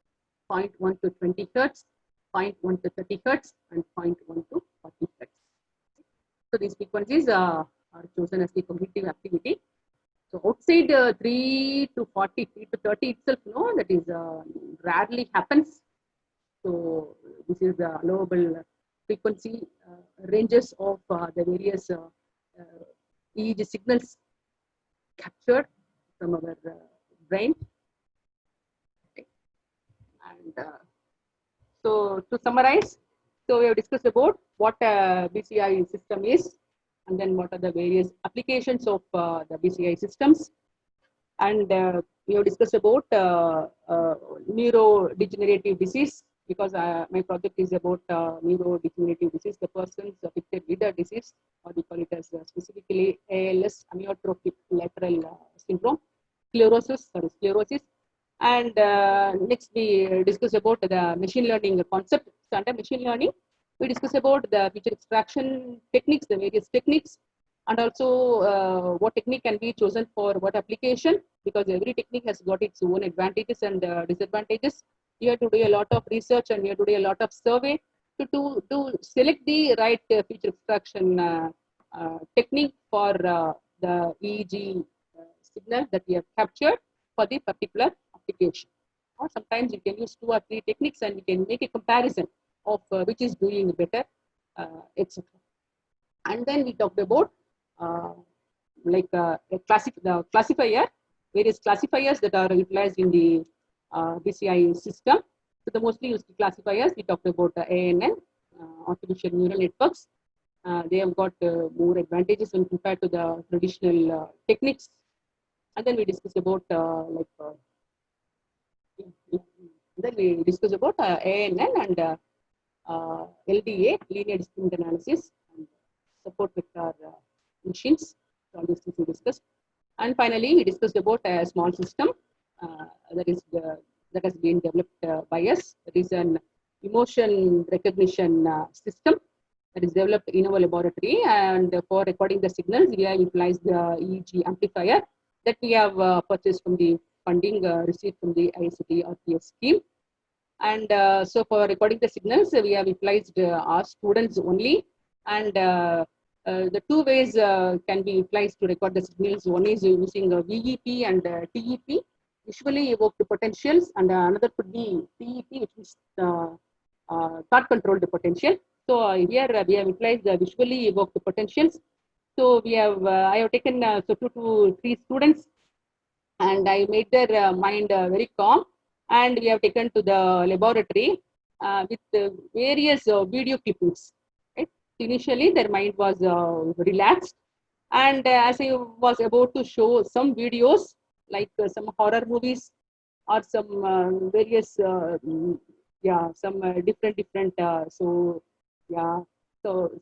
0.1 to 20 Hertz, 0.1 to 30 Hertz, and 0.1 to 40 Hertz. So these frequencies are chosen as the cognitive activity. So outside 3 to 40, 3 to 30 itself, no, that is rarely happens. So this is the allowable frequency ranges of the various EEG signals captured from our brain. Okay. And so to summarize, so we have discussed about what a BCI system is, and then what are the various applications of the BCI systems. And we have discussed about neurodegenerative disease, because my project is about neurodegenerative disease, the persons affected with the disease, or we call it as specifically ALS, amyotrophic lateral syndrome, sclerosis. And next we discuss about the machine learning concept. So under machine learning, we discuss about the feature extraction techniques, the various techniques, and also what technique can be chosen for what application, because every technique has got its own advantages and disadvantages. You have to do a lot of research and you have to do a lot of survey to select the right feature extraction technique for the EEG signal that we have captured for the particular application. Or sometimes you can use 2 or 3 techniques and you can make a comparison of which is doing better, etc. And then we talked about the classifier, various classifiers that are utilized in the BCI system. So the mostly used classifiers, we talked about the ANN, artificial neural networks, They have got more advantages when compared to the traditional techniques. And then we discussed about then we discussed about ANN and LDA, linear discriminant analysis, and support vector machines. All these things we discussed. And finally, we discussed about a small system that has been developed by us. That is an emotion recognition system that is developed in our laboratory. And for recording the signals, we have utilized the EEG amplifier that we have purchased from the funding received from the ICT RPS scheme. And so for recording the signals, we have utilized our students only. And the two ways can be utilized to record the signals. One is using VEP and TEP, visually evoked potentials, and another could be TEP, which is thought controlled potential. So here we have utilized the visually evoked potentials. So we have I have taken so 2 to 3 students, and I made their mind very calm. And we have taken to the laboratory with various video clippings. Right? Initially, their mind was relaxed, and as I was about to show some videos, like some horror movies or some various, some different. So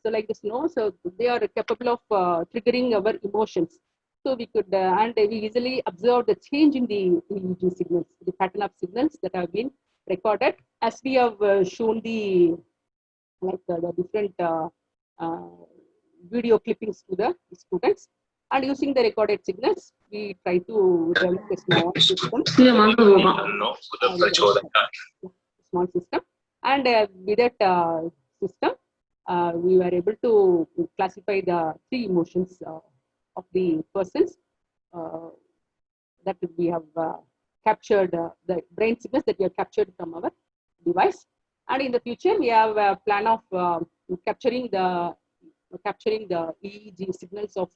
like this, no. So they are capable of triggering our emotions. So we could, and we easily observe the change in the EEG signals, the pattern of signals that have been recorded, as we have shown the different video clippings to the students. And using the recorded signals, we try to develop a small system. Small system, and with that system, we were able to classify the 3 emotions of the persons that we have captured, the brain signals that we have captured from our device. And in the future, we have a plan of capturing the EEG signals of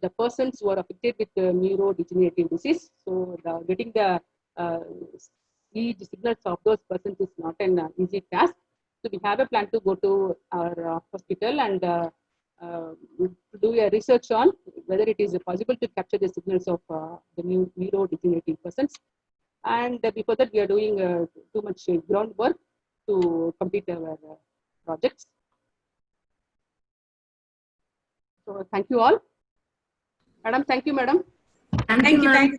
the persons who are affected with neurodegenerative disease. So getting the EEG signals of those persons is not an easy task. So we have a plan to go to our hospital and do a research on whether it is possible to capture the signals of the neurodegenerative persons. And before that, we are doing too much groundwork to complete our projects. So thank you all. Madam, thank you, madam. Thank you, ma'am.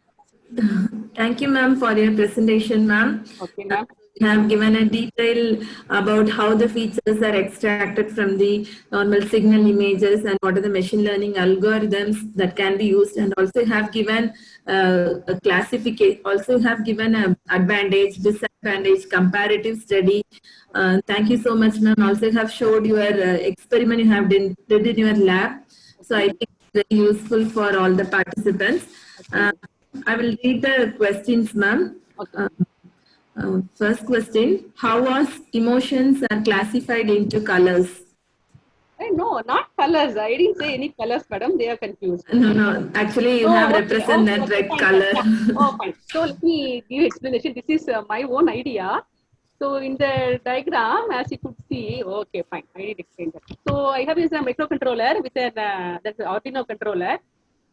Thank you, ma'am, for your presentation, ma'am. Okay, ma'am. You have given a detail about how the features are extracted from the normal signal images and what are the machine learning algorithms that can be used, and also have given a classification, also have given an advantage, disadvantage, comparative study. Thank you so much, ma'am. Also have showed your experiment you have did in your lab. So I think it's very useful for all the participants. I will read the questions, ma'am. Okay. First question, how was emotions are classified into colors? No, not colors. I didn't say any colors, madam. They are confused. No. Actually, you have represented red color. Fine. So let me give explanation. This is my own idea. So in the diagram, as you could see, okay, fine. I need to explain that. So I have this microcontroller with an that's an Arduino controller.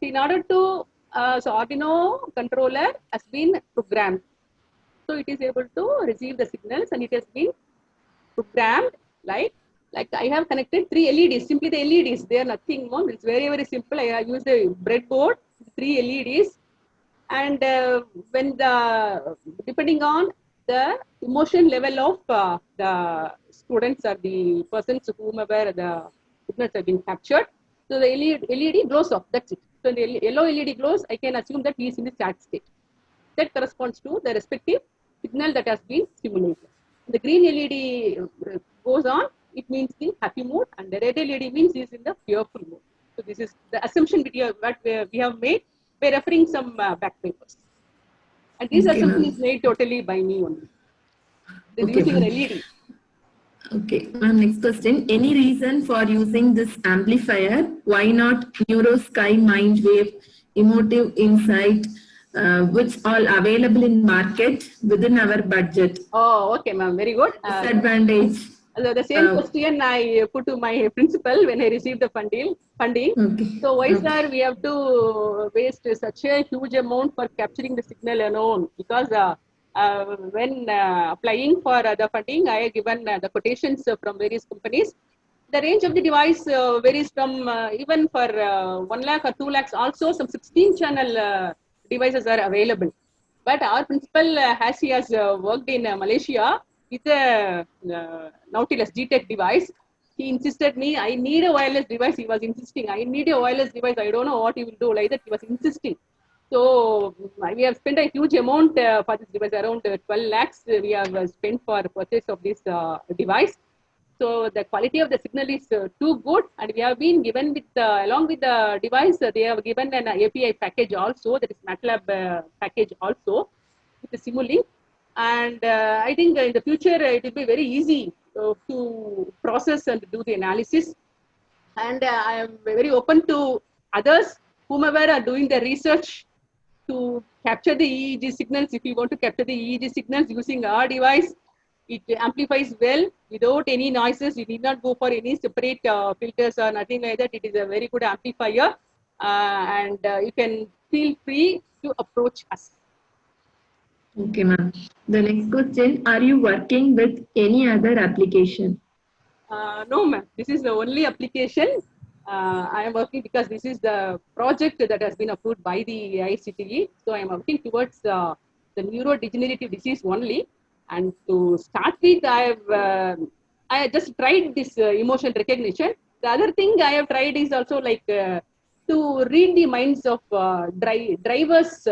So in order to so Arduino controller has been programmed. So it is able to receive the signals, and it has been programmed like I have connected 3 LEDs. Simply the LEDs, they are nothing more. It's very, very simple. I use the breadboard, 3 LEDs, and when depending on the emotion level of the students or the persons whomever the signals have been captured, so the LED glows off. That's it. So the yellow LED glows, I can assume that he is in the sad state. That corresponds to the respective signal that has been stimulated. The green LED goes on, it means the happy mood, and the red LED means he is in the fearful mood. So this is the assumption we have made by referring some back papers. And this assumption is made totally by me only. Using an LED. Okay, next question. Any reason for using this amplifier? Why not NeuroSky Mindwave, Emotive Insight, which all available in market within our budget? Oh, okay, ma'am. Very good. Disadvantage. The same question I put to my principal when I received the funding. Okay. So why, Okay. sir, we have to waste such a huge amount for capturing the signal alone? Because when applying for the funding, I have given the quotations from various companies. The range of the device varies from even for 1 lakh or 2 lakhs. Also, some 16 channel devices are available. But our principal, as he has worked in Malaysia with a Nautilus GTEC device, he insisted me, I need a wireless device. He was insisting, I need a wireless device. I don't know what he will do. Like that, he was insisting. So we have spent a huge amount for this device, around 12 lakhs. We have spent for purchase of this device. So the quality of the signal is too good, and we have been given with along with the device, they have given an API package also, that is MATLAB package also with the Simulink. And I think in the future it will be very easy to process and do the analysis. And I am very open to others, whomever are doing the research to capture the EEG signals. If you want to capture the EEG signals using our device, it amplifies well without any noises. You need not go for any separate filters or nothing like that. It is a very good amplifier, and you can feel free to approach us. Okay, ma'am. The next question, are you working with any other application? No, ma'am. This is the only application I am working, because this is the project that has been approved by the ICTE. So I am working towards the neurodegenerative disease only. And to start with, I just tried this emotion recognition. The other thing I have tried is also like to read the minds of drivers,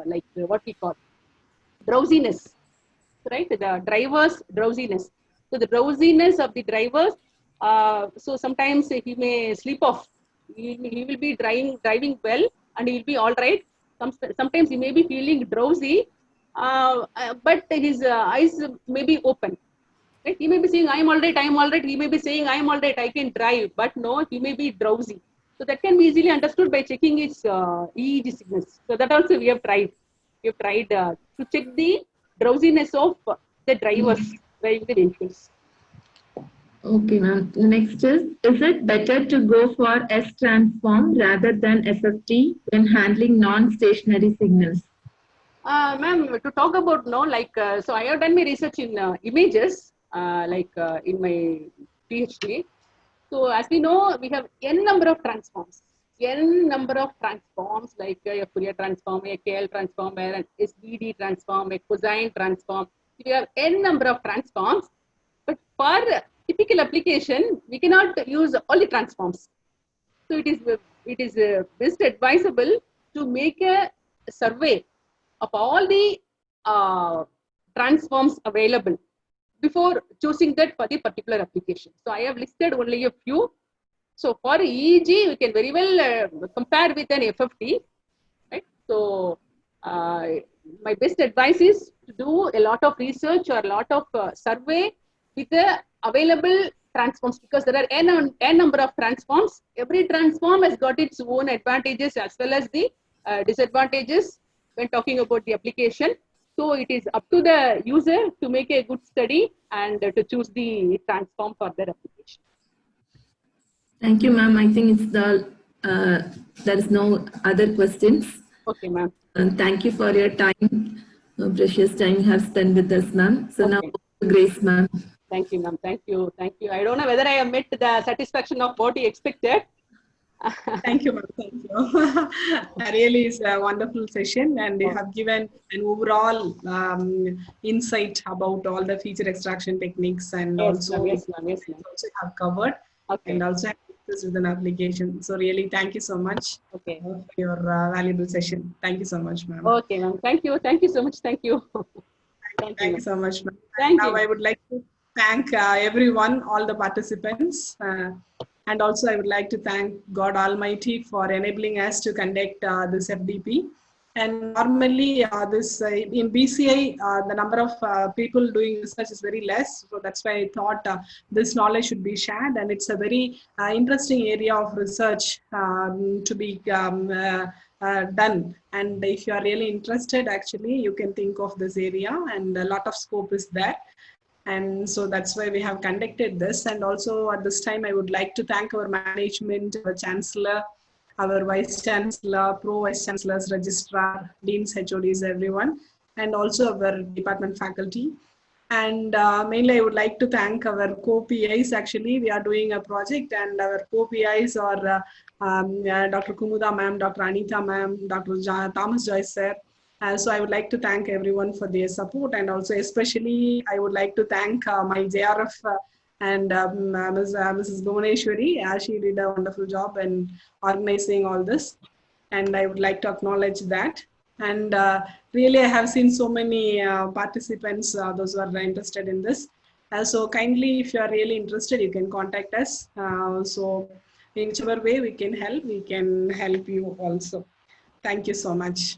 like what we call drowsiness, right? The driver's drowsiness. So the drowsiness of the drivers. So sometimes he may sleep off. He will be driving well, and he will be all right. Sometimes he may be feeling drowsy, but his eyes may be open. Right? He may be saying, I'm all right, I'm all right. He may be saying, I'm all right, I can drive. But no, he may be drowsy. So that can be easily understood by checking his EEG signals. So that also we have tried. We have tried to check the drowsiness of the drivers driving the vehicles. Okay, ma'am. The next is it better to go for S transform rather than SFT when handling non-stationary signals? Ma'am, to talk about so I have done my research in images, in my PhD. So as we know, we have n number of transforms, like a Fourier transform, a KL transform, an SVD transform, a cosine transform. We have n number of transforms, but for typical application, we cannot use all the transforms. So it is best advisable to make a survey of all the transforms available before choosing that for the particular application. So I have listed only a few. So for EEG, we can very well compare with an FFT, right? So my best advice is to do a lot of research or a lot of survey with the available transforms, because there are n number of transforms. Every transform has got its own advantages as well as the disadvantages when talking about the application. So it is up to the user to make a good study and to choose the transform for their application. Thank you, ma'am. I think it's there is no other questions. Okay, ma'am. Thank you for your time, precious time you have spent with us, ma'am. So now, Grace, ma'am. Thank you, ma'am. Thank you. Thank you. I don't know whether I have met the satisfaction of what you expected. Thank you, ma'am. Thank you. Really is a wonderful session, and you have given an overall insight about all the feature extraction techniques, and also have covered, and also have discussed with an application. So really, thank you so much for your valuable session. Thank you so much, ma'am. Okay, ma'am. Thank you. Thank you so much. Thank you. Thank you so much, ma'am. Thank you. Now I would like to thank everyone, all the participants. And also, I would like to thank God Almighty for enabling us to conduct this FDP. And normally, in BCI, the number of people doing research is very less. So that's why I thought this knowledge should be shared. And it's a very interesting area of research to be done. And if you are really interested, actually, you can think of this area, and a lot of scope is there. And so that's why we have conducted this. And also at this time, I would like to thank our management, our chancellor, our vice chancellor, pro vice chancellors, registrar, deans, HODs, everyone, and also our department faculty. And mainly, I would like to thank our co-PIs. Actually, we are doing a project, and our co-PIs are Dr. Kumuda ma'am, Dr. Anita ma'am, Dr. Thomas Joyce sir. So I would like to thank everyone for their support, and also especially I would like to thank my JRF and Mrs. Bhuvaneshwari. She did a wonderful job in organizing all this, and I would like to acknowledge that. And really, I have seen so many participants, those who are interested in this. So kindly, if you are really interested, you can contact us. So in whichever way we can help you also. Thank you so much.